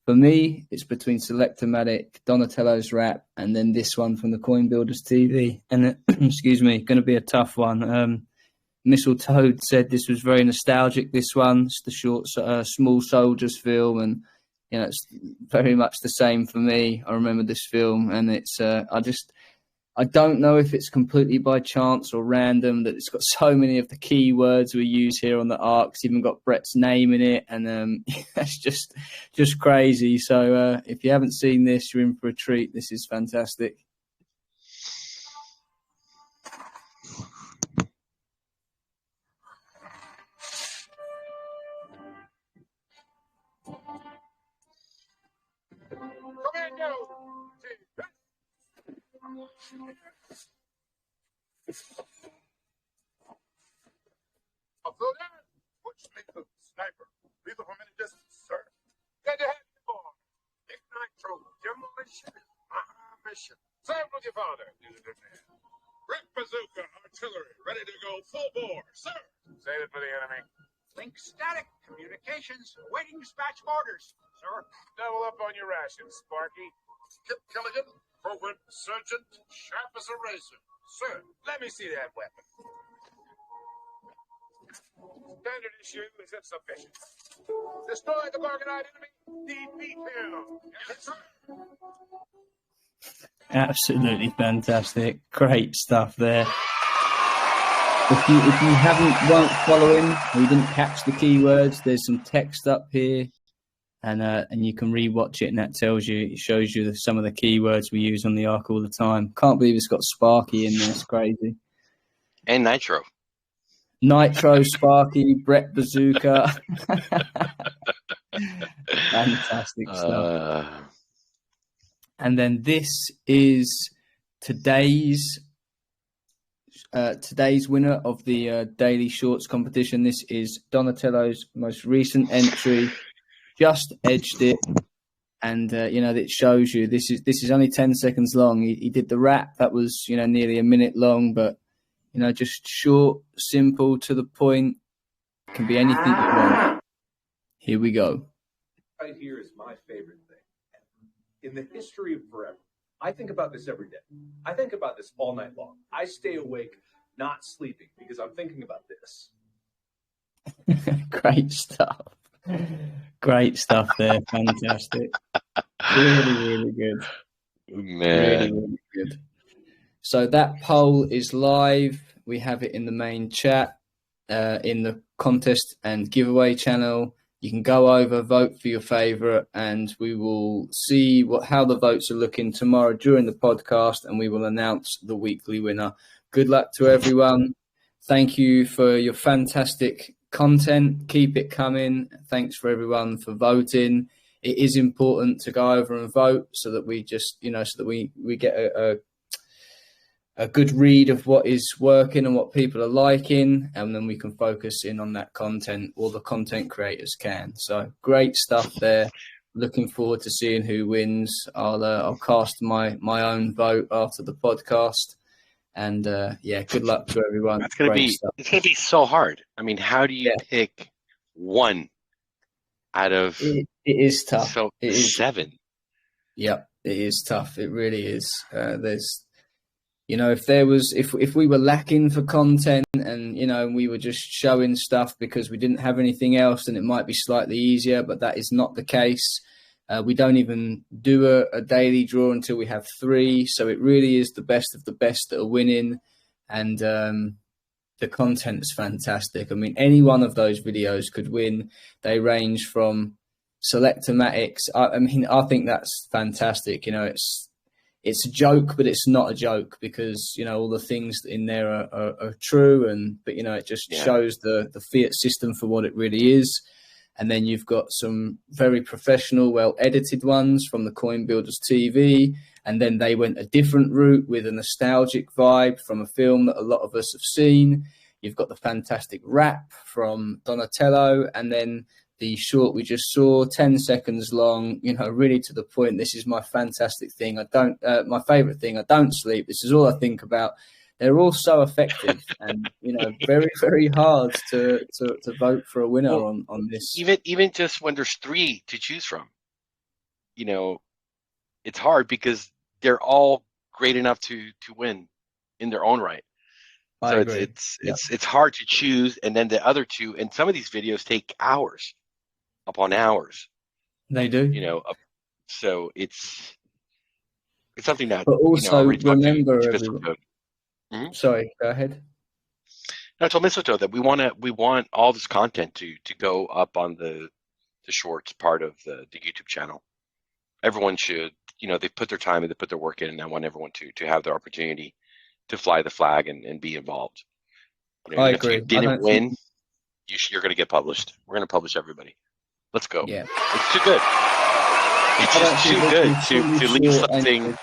me, it's between Selectomatic, Donatello's rap, and then this one from the CoinBuilders TV. And excuse me, going to be a tough one. Mistletoe said this was very nostalgic. This one, it's the short, Small Soldiers film, and you know, it's very much the same for me. I remember this film, and it's I don't know if it's completely by chance or random that it's got so many of the keywords we use here on the ARK. It's even got Brett's name in it, and that's just crazy. So if you haven't seen this, you're in for a treat. This is fantastic. Sniper, lethal from any distance, sir. Glad to have you aboard. Ignite troop, demolition, mission. Serve with your father. Brick bazooka, artillery, ready to go full bore, sir. Save it for the enemy. Link static. Communications. Waiting dispatch orders. Sir, double up on your rations, Sparky. Kip Killigan, program sergeant, sharp as a razor. Sir, let me see that weapon. Standard issue is insufficient. Destroy the Gorgonite enemy. Defeat him. Yes, sir. Absolutely fantastic. Great stuff there. If you weren't following or you didn't catch the keywords, there's some text up here, and you can rewatch it, and it shows you some of the keywords we use on the Ark all the time. Can't believe it's got Sparky in there. It's crazy. And Nitro. Nitro, Sparky, Brett Bazooka. Fantastic stuff. And then this is today's winner of the Daily Shorts competition. This is Donatello's most recent entry. Just edged it, and it shows you this is only 10 seconds long. He did the rap that was nearly a minute long, but just short, simple, to the point. Can be anything you want. Here we go. Right here is my favorite thing in the history of forever. I think about this every day. I think about this all night long. I stay awake, not sleeping, because I'm thinking about this. Great stuff. Great stuff there. Fantastic. Really, really good. Man. Really, really good. So that poll is live. We have it in the main chat, in the contest and giveaway channel. You can go over, vote for your favorite, and we will see how the votes are looking tomorrow during the podcast, and we will announce the weekly winner. Good luck to everyone. Thank you for your fantastic content. Keep it coming. Thanks for everyone for voting. It is important to go over and vote so that we just, so that we get a good read of what is working and what people are liking, and then we can focus in on that content, or the content creators can. So great stuff there. Looking forward to seeing who wins. I'll cast my own vote after the podcast, and good luck to everyone. It's gonna be so hard. I mean, how do you pick one out of it is tough. So it is 7. Yep, it is tough. It really is. There's if we were lacking for content and, we were just showing stuff because we didn't have anything else, then it might be slightly easier, but that is not the case. We don't even do a daily draw until we have 3. So it really is the best of the best that are winning. And the content is fantastic. I mean, any one of those videos could win. They range from Selectomatics. I think that's fantastic. It's a joke, but it's not a joke because, all the things in there are true. But it just shows the fiat system for what it really is. And then you've got some very professional, well-edited ones from the Coin Builders TV. And then they went a different route with a nostalgic vibe from a film that a lot of us have seen. You've got the fantastic rap from Donatello, and then the short we just saw, 10 seconds long, really to the point. This is my fantastic thing. My favorite thing. I don't sleep. This is all I think about. They're all so effective and, very, very hard to vote for a winner on this. Even just when there's 3 to choose from, it's hard because they're all great enough to win in their own right. I agree. It's hard to choose, and then the other 2, and some of these videos take hours upon hours. They do. So it's something that. But also remember, Mm-hmm. Sorry, go ahead. No, I told Mistletoe that we want all this content to go up on the shorts part of the YouTube channel. Everyone should, they put their time and they put their work in, and I want everyone to have their opportunity to fly the flag and be involved. I agree. If you didn't win, you're going to get published. We're going to publish everybody. Let's go. Yeah. It's too good. It's just too good to leave something.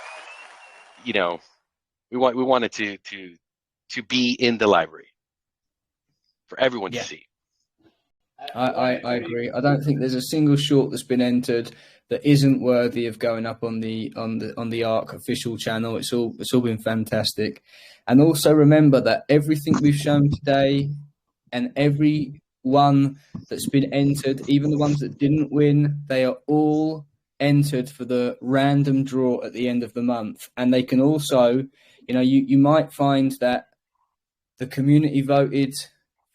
We want it to be in the library for everyone to see. I agree. I don't think there's a single short that's been entered that isn't worthy of going up on the ARK official channel. It's all been fantastic. And also remember that everything we've shown today and every one that's been entered, even the ones that didn't win, they are all entered for the random draw at the end of the month. And they can also, you might find that the community voted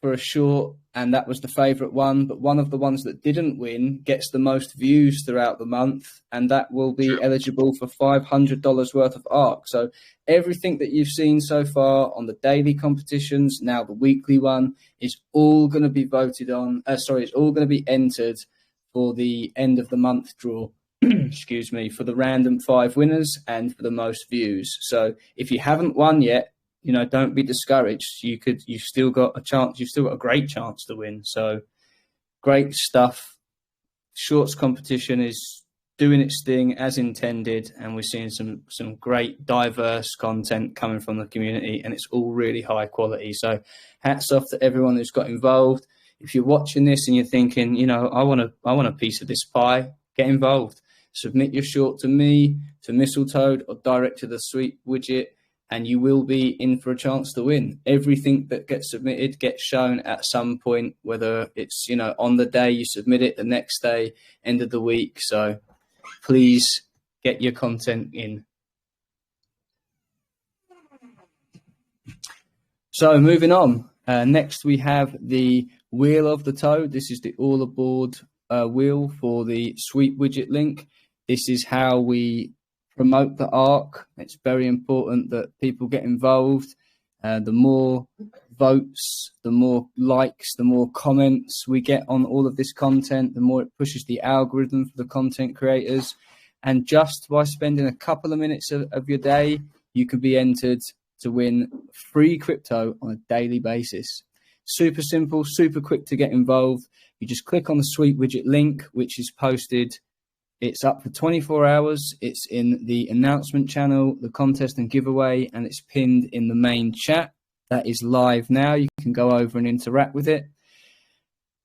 for a short and that was the favourite one, but one of the ones that didn't win gets the most views throughout the month, and that will be eligible for $500 worth of ARK. So everything that you've seen so far on the daily competitions, now the weekly one, is all going to be voted on. It's all going to be entered for the end of the month draw. Excuse me, for the random 5 winners and for the most views. So if you haven't won yet, don't be discouraged. You've still got a chance. You've still got a great chance to win. So great stuff. Shorts competition is doing its thing as intended, and we're seeing some great diverse content coming from the community, and it's all really high quality. So hats off to everyone who's got involved. If you're watching this and you're thinking, I want a piece of this pie, get involved. Submit your short to me, to Mistletoe, or direct to the Sweet widget, and you will be in for a chance to win. Everything that gets submitted gets shown at some point, whether it's, on the day you submit it, the next day, end of the week. So please get your content in. So moving on. Next, we have the Wheel of the Toad. This is the all aboard wheel for the Sweet widget link. This is how we promote the ARK. It's very important that people get involved. The more votes, the more likes, the more comments we get on all of this content, the more it pushes the algorithm for the content creators. And just by spending a couple of minutes of your day, you can be entered to win free crypto on a daily basis. Super simple, super quick to get involved. You just click on the Sweet widget link, which is posted. It's up for 24 hours. It's in the announcement channel, the contest and giveaway, and it's pinned in the main chat. That is live now. You can go over and interact with it.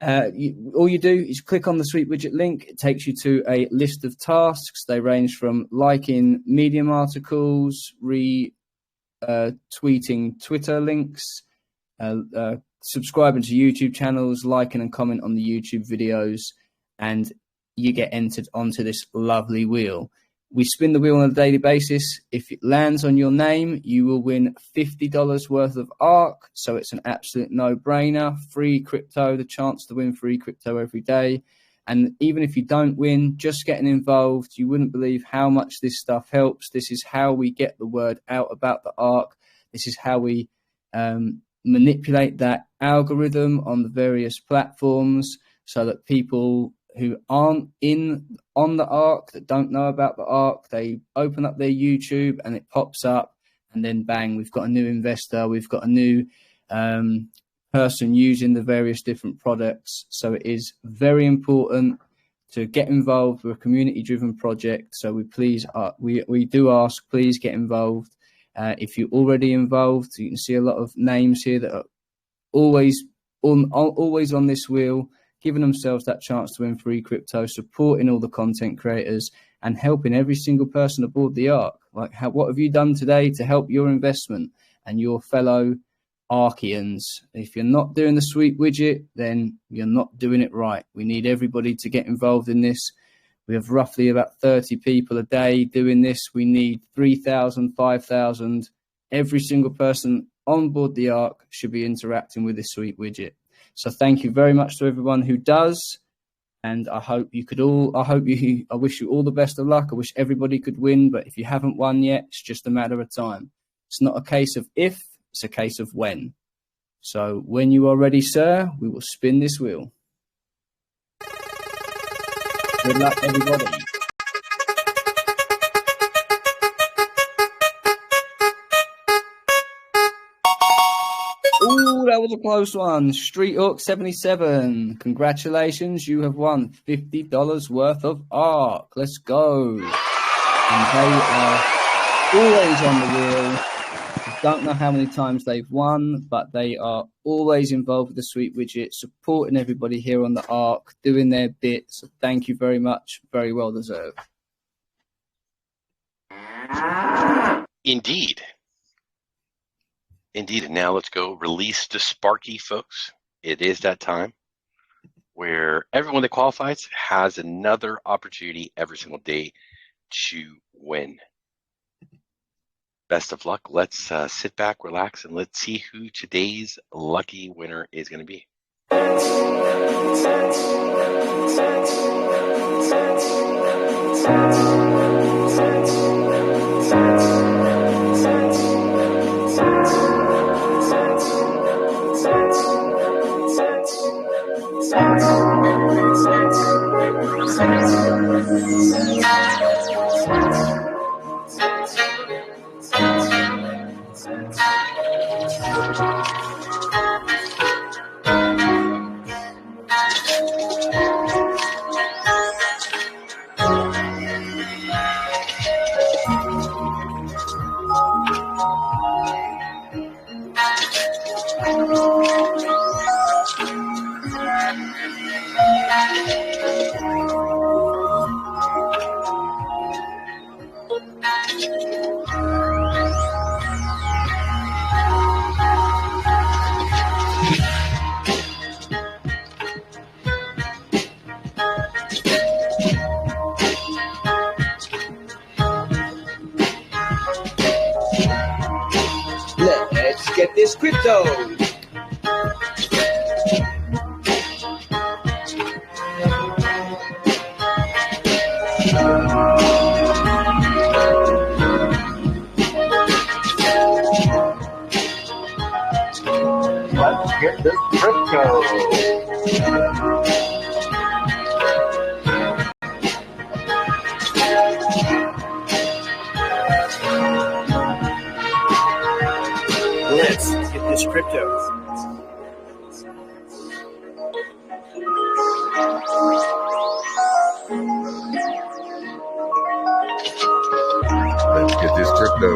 All you do is click on the Sweet widget link. It takes you to a list of tasks. They range from liking Medium articles, tweeting Twitter links, subscribing to YouTube channels, liking and comment on the YouTube videos, and you get entered onto this lovely wheel. We spin the wheel on a daily basis. If it lands on your name, you will win $50 worth of ARK. So it's an absolute no-brainer. Free crypto, the chance to win free crypto every day. And even if you don't win, just getting involved, you wouldn't believe how much this stuff helps. This is how we get the word out about the ARK. This is how we manipulate that algorithm on the various platforms so that people who aren't on the ARK, that don't know about the ARK, they open up their YouTube and it pops up, and then bang, we've got a new investor, we've got a new person using the various different products. So it is very important to get involved with a community-driven project. So we do ask, please get involved. If you're already involved, you can see a lot of names here that are always on this wheel, giving themselves that chance to win free crypto, supporting all the content creators, and helping every single person aboard the ARK. What have you done today to help your investment and your fellow Arkians? If you're not doing the Sweet widget, then you're not doing it right. We need everybody to get involved in this. We have roughly about 30 people a day doing this. We need 3,000, 5,000. Every single person on board the ARK should be interacting with this Sweet widget. So thank you very much to everyone who does. And I wish you all the best of luck. I wish everybody could win, but if you haven't won yet, it's just a matter of time. It's not a case of if, it's a case of when. So when you are ready, sir, we will spin this wheel. Good luck, everybody. Ooh, that was a close one. Street Hawk 77. Congratulations, you have won $50 worth of ARK. Let's go. And they are always on the wheel. I don't know how many times they've won, but they are always involved with the Sweet widget, supporting everybody here on the ARK, doing their bit. So thank you very much. Very well deserved. Indeed. And now let's go release to Sparky, folks. It is that time. where everyone that qualifies has another opportunity every single day to win. Best of luck. Let's sit back, relax, and let's see who today's lucky winner is going to be. Let's get this crypto. Let's get this crypto. Let's get this crypto. Let's get this crypto. Let's get this crypto.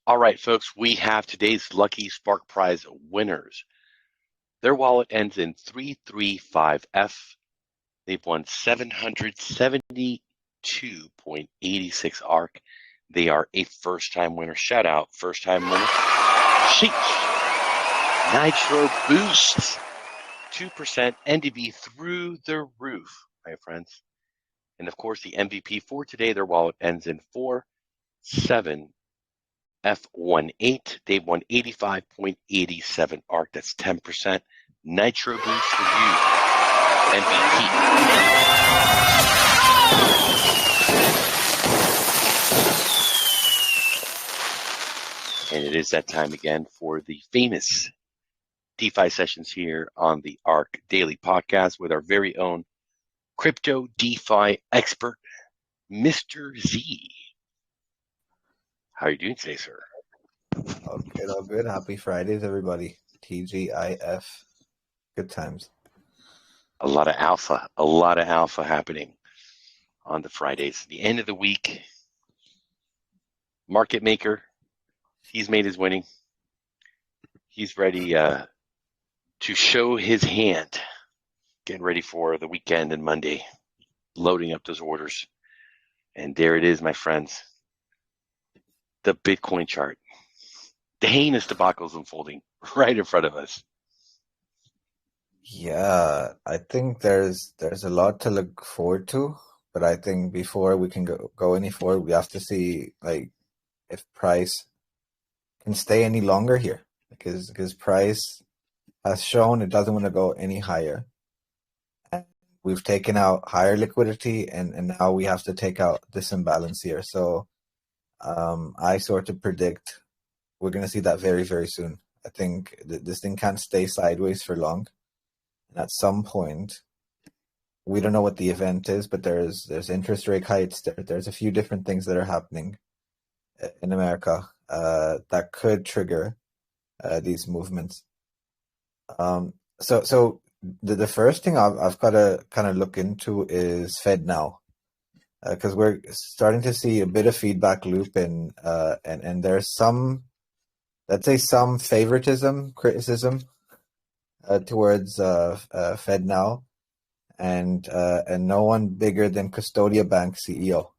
All right, folks, we have today's lucky Spark Prize winners. Their wallet ends in 335F. They've won 772.86 ARK. They are a first-time winner. Shout out, first-time winner. Sheesh. Nitro Boost. 2% NDB through the roof, my friends. And of course, the MVP for today, their wallet ends in 47F18. They've won 85.87 ARK. That's 10%. Nitro Boost for you. MVP. And it is that time again for the famous DeFi sessions here on the ARK Daily Podcast with our very own crypto DeFi expert, Mr. Z. How are you doing today, sir? Okay, all good. Happy Fridays, everybody. TGIF. Good times. A lot of alpha happening on the Fridays. The end of the week. Market maker, he's made his winning. He's ready to show his hand. Getting ready for the weekend and Monday, loading up those orders. And there it is, my friends. The Bitcoin chart. The heinous debacle is unfolding right in front of us. Yeah, I think there's a lot to look forward to, but I think before we can go any forward, we have to see like if price can stay any longer here, because price has shown it doesn't want to go any higher. And we've taken out higher liquidity, and now we have to take out this imbalance here. So I sort of predict we're going to see that very, very soon. I think this thing can't stay sideways for long. And at some point, we don't know what the event is, but there's interest rate hikes. There's a few different things that are happening in America that could trigger these movements. So the first thing I've got to kind of look into is Fed now, because we're starting to see a bit of feedback loop, and there's some, let's say, some favoritism, criticism towards Fed now, and no one bigger than Custodia Bank CEO.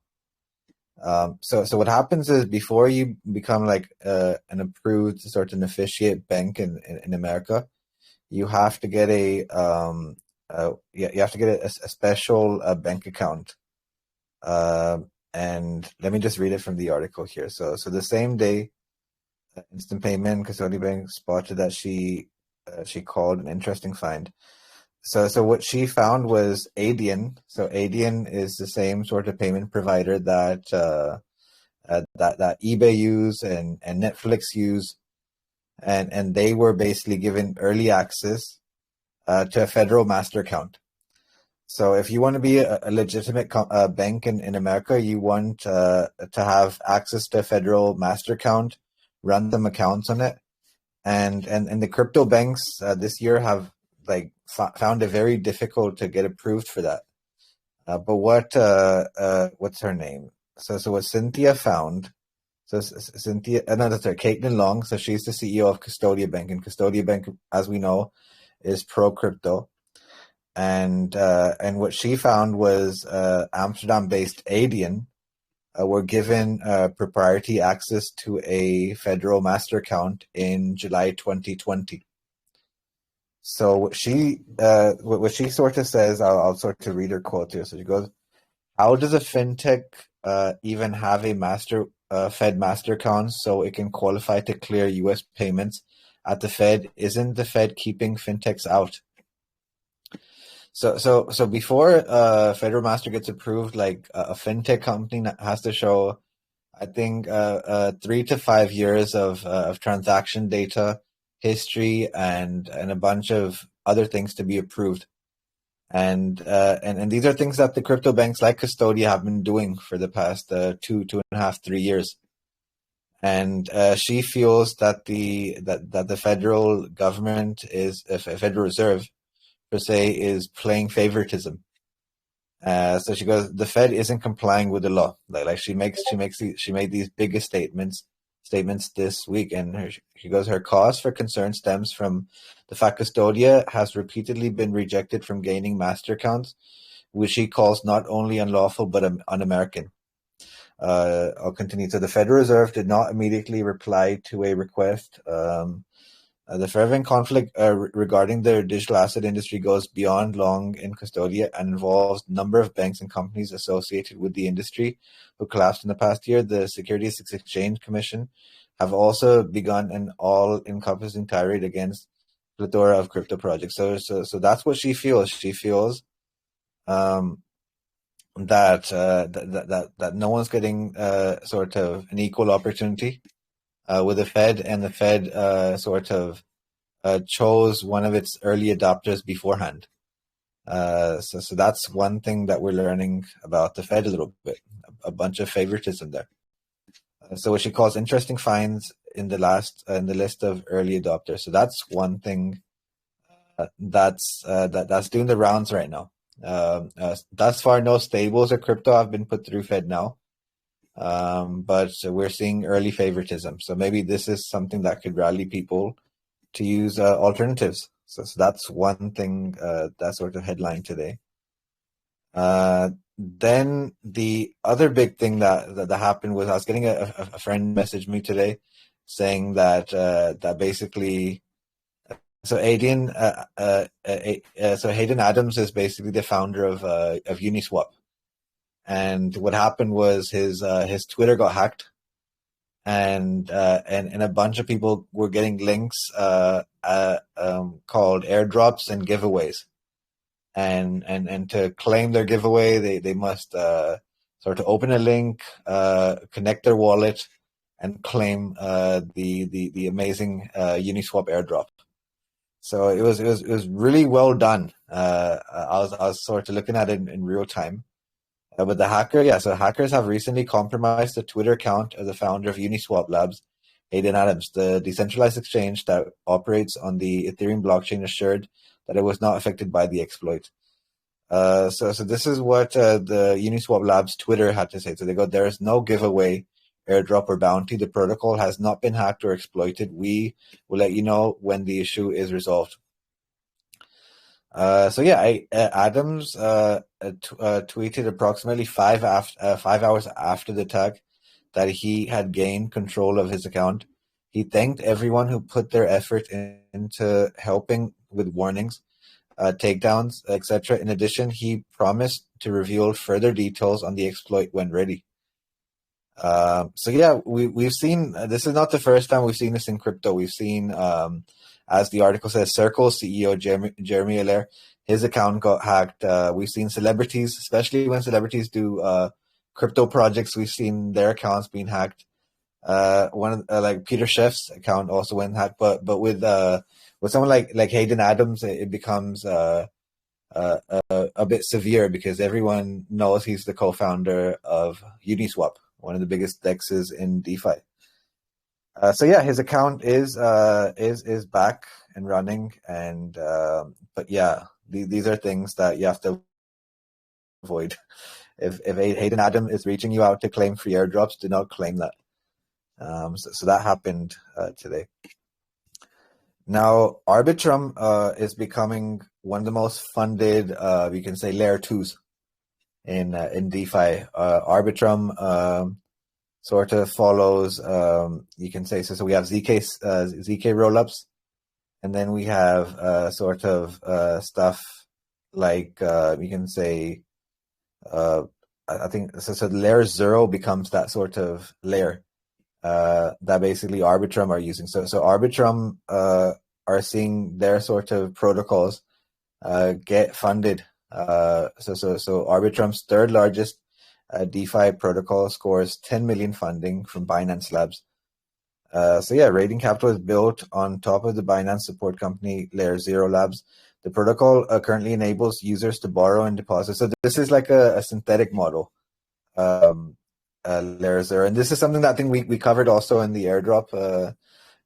So what happens is before you become like an approved sort of an officiate bank in America, you have to get a special bank account. And let me just read it from the article here. So the same day, Instant Payment Custodia Bank spotted that she called an interesting find. So what she found was Adyen. So Adyen is the same sort of payment provider that that eBay use and Netflix use, and they were basically given early access to a federal master account. So if you want to be a legitimate bank in America, you want to have access to a federal master account, run some accounts on it, and the crypto banks this year have like found it very difficult to get approved for that. But what's her name? So what Cynthia found? So Cynthia, no, that's her, Caitlin Long. So she's the CEO of Custodia Bank, and Custodia Bank, as we know, is pro crypto. And what she found was Amsterdam-based Adyen were given proprietary access to a federal master account in July 2020. So what she sort of says, I'll sort of read her quote here. So she goes, "How does a fintech even have a Fed master account so it can qualify to clear U.S. payments at the Fed? Isn't the Fed keeping fintechs out?" So before federal master gets approved, like a fintech company has to show, I think, 3 to 5 years of transaction data, history, and a bunch of other things to be approved. And these are things that the crypto banks like Custodia have been doing for the past 2.5, 3 years. And she feels that the federal government is a Federal Reserve per se is playing favoritism. So she goes, the Fed isn't complying with the law. Like she made these biggest statements this week, and she goes, her cause for concern stems from the fact Custodia has repeatedly been rejected from gaining master accounts, which she calls not only unlawful but un-American. I'll continue. So the Federal Reserve did not immediately reply to a request. The fervent conflict regarding the digital asset industry goes beyond long in Custodia and involves a number of banks and companies associated with the industry who collapsed in the past year. The Securities and Exchange Commission have also begun an all-encompassing tirade against a plethora of crypto projects. So that's what she feels. She feels that no one's getting sort of an equal opportunity with the Fed, and the Fed sort of chose one of its early adopters beforehand. So that's one thing that we're learning about the Fed a little bit. A bunch of favoritism there. So what she calls interesting finds in the list of early adopters. So that's one thing that's doing the rounds right now. Thus far, no stables or crypto have been put through FedNow, but we're seeing early favoritism. So maybe this is something that could rally people to use alternatives. So that's one thing, that sort of headline today. Then the other big thing that happened was I was getting a friend message me today saying that that basically so Hayden Adams is basically the founder of Uniswap, and what happened was his Twitter got hacked, and a bunch of people were getting links called airdrops and giveaways. And to claim their giveaway, they must sort of open a link, connect their wallet, and claim the amazing Uniswap airdrop. So it was really well done. I was sort of looking at it in real time. But so hackers have recently compromised the Twitter account of the founder of Uniswap Labs, Hayden Adams. The decentralized exchange that operates on the Ethereum blockchain assured that it was not affected by the exploit. So this is what the Uniswap Labs Twitter had to say. So they go, there is no giveaway, airdrop, or bounty. The protocol has not been hacked or exploited. We will let you know when the issue is resolved. Adams tweeted approximately 5 hours after the attack that he had gained control of his account. He thanked everyone who put their effort into helping with warnings, takedowns, etc. In addition, he promised to reveal further details on the exploit when ready. We've seen, this is not the first time we've seen this in crypto. We've seen, as the article says, Circle CEO Jeremy Allaire, his account got hacked. We've seen celebrities, especially when celebrities do crypto projects, we've seen their accounts being hacked. Like Peter Schiff's account also went hacked, but with someone like Hayden Adams, it becomes a bit severe because everyone knows he's the co-founder of Uniswap, one of the biggest dexes in DeFi. His account is back and running, and these are things that you have to avoid. If Hayden Adams is reaching you out to claim free airdrops, do not claim that. So that happened today. Now, Arbitrum is becoming one of the most funded, we can say, layer 2s in DeFi. Arbitrum sort of follows, you can say, so we have ZK rollups, and then we have sort of stuff like, you can say, I think, so layer 0 becomes that sort of layer that basically Arbitrum are using. So Arbitrum are seeing their sort of protocols get funded. So Arbitrum's third largest DeFi protocol scores 10 million funding from Binance Labs. Raiding Capital is built on top of the Binance support company Layer 0 Labs. The protocol currently enables users to borrow and deposit. So this is like a synthetic model. Layer 0, and this is something that I think we covered also in the airdrop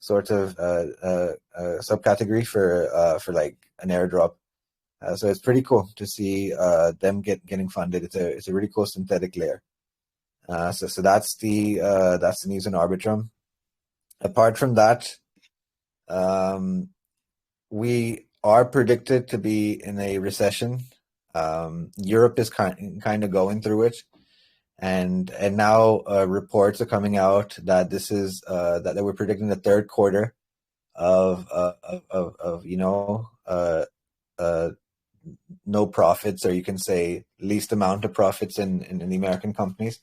subcategory for like an airdrop. So it's pretty cool to see them getting funded. It's a really cool synthetic layer. So that's the news on Arbitrum. Apart from that, we are predicted to be in a recession. Europe is kind of going through it. And now reports are coming out that this is that we're predicting the third quarter of no profits, or you can say least amount of profits in the American companies.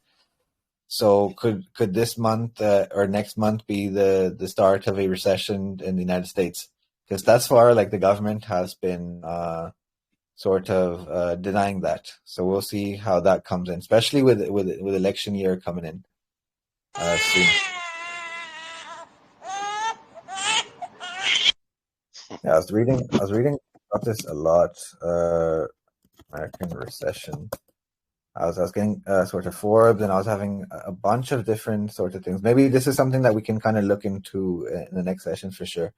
So could this month or next month be the start of a recession in the United States? Because thus far, like, the government has been sort of denying that. So we'll see how that comes in, especially with election year coming in soon. Yeah, I was reading about this a lot. American recession. I was getting sort of Forbes, and I was having a bunch of different sorts of things. Maybe this is something that we can kind of look into in the next session for sure.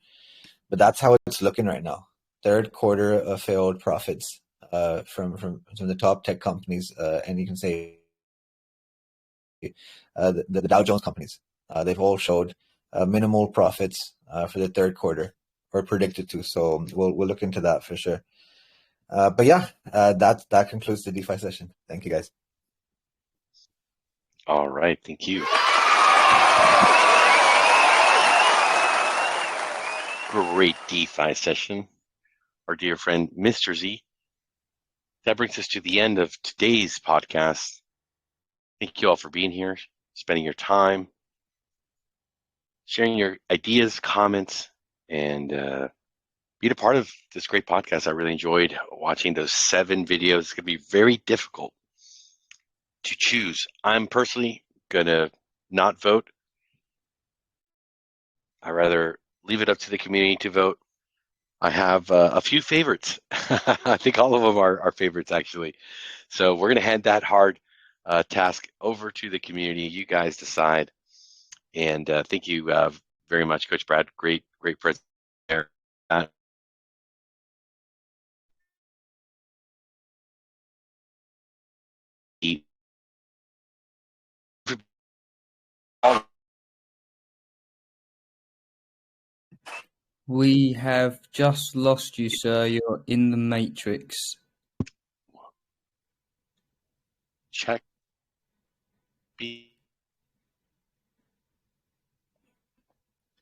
But that's how it's looking right now. Third quarter of failed profits from the top tech companies, and you can say the Dow Jones companies. They've all showed minimal profits for the third quarter, or predicted to. So we'll look into that for sure. But yeah, that concludes the DeFi session. Thank you, guys. All right, thank you. Great DeFi session. Our dear friend, Mr. Z. That brings us to the end of today's podcast. Thank you all for being here, spending your time, sharing your ideas, comments, and being a part of this great podcast. I really enjoyed watching those 7 videos. It's going to be very difficult to choose. I'm personally going to not vote. I rather leave it up to the community to vote. I have a few favorites. I think all of them are favorites, actually. So we're going to hand that hard task over to the community. You guys decide. And thank you very much, Coach Brad. Great presentation there. We have just lost you, sir. You're in the matrix. Check.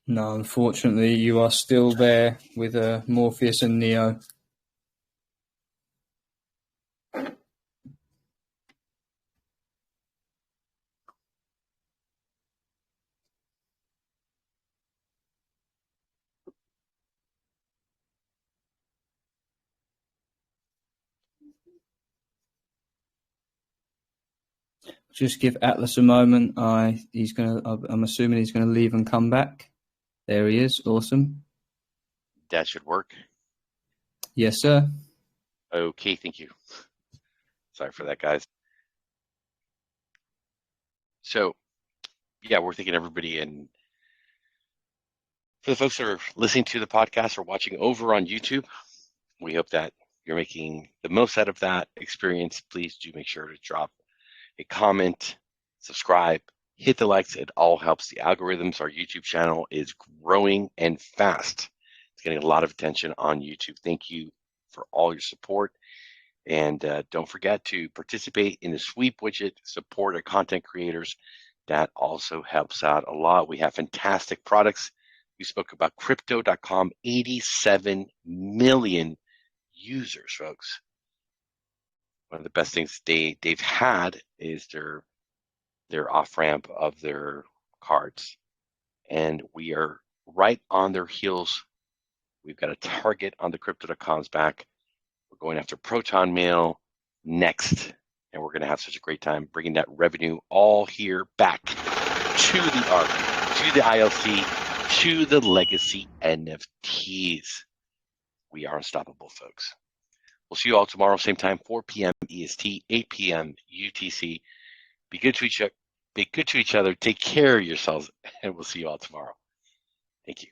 No, unfortunately, you are still there with Morpheus and Neo. Just give Atlas a moment. I'm assuming he's gonna leave and come back. There he is. Awesome. That should work. Yes, sir. Okay, thank you. Sorry for that, guys. So, yeah, we're thanking everybody. And for the folks that are listening to the podcast or watching over on YouTube, we hope that you're making the most out of that experience. Please do make sure to drop a comment, subscribe, hit the likes. It all helps the algorithms. Our YouTube channel is growing and fast. It's getting a lot of attention on YouTube. Thank you for all your support. And don't forget to participate in the sweep widget, support our content creators. That also helps out a lot. We have fantastic products. We spoke about crypto.com, 87 million users, folks. One of the best things they've had is their off-ramp of their cards. And we are right on their heels. We've got a target on the crypto.com's back. We're going after Proton Mail next, and we're going to have such a great time bringing that revenue all here back to the ARK, to the ILC, to the legacy NFTs. We are unstoppable, folks. We'll see you all tomorrow, same time, 4 p.m. EST, 8 p.m. UTC. Be good to each other. Take care of yourselves, and we'll see you all tomorrow. Thank you.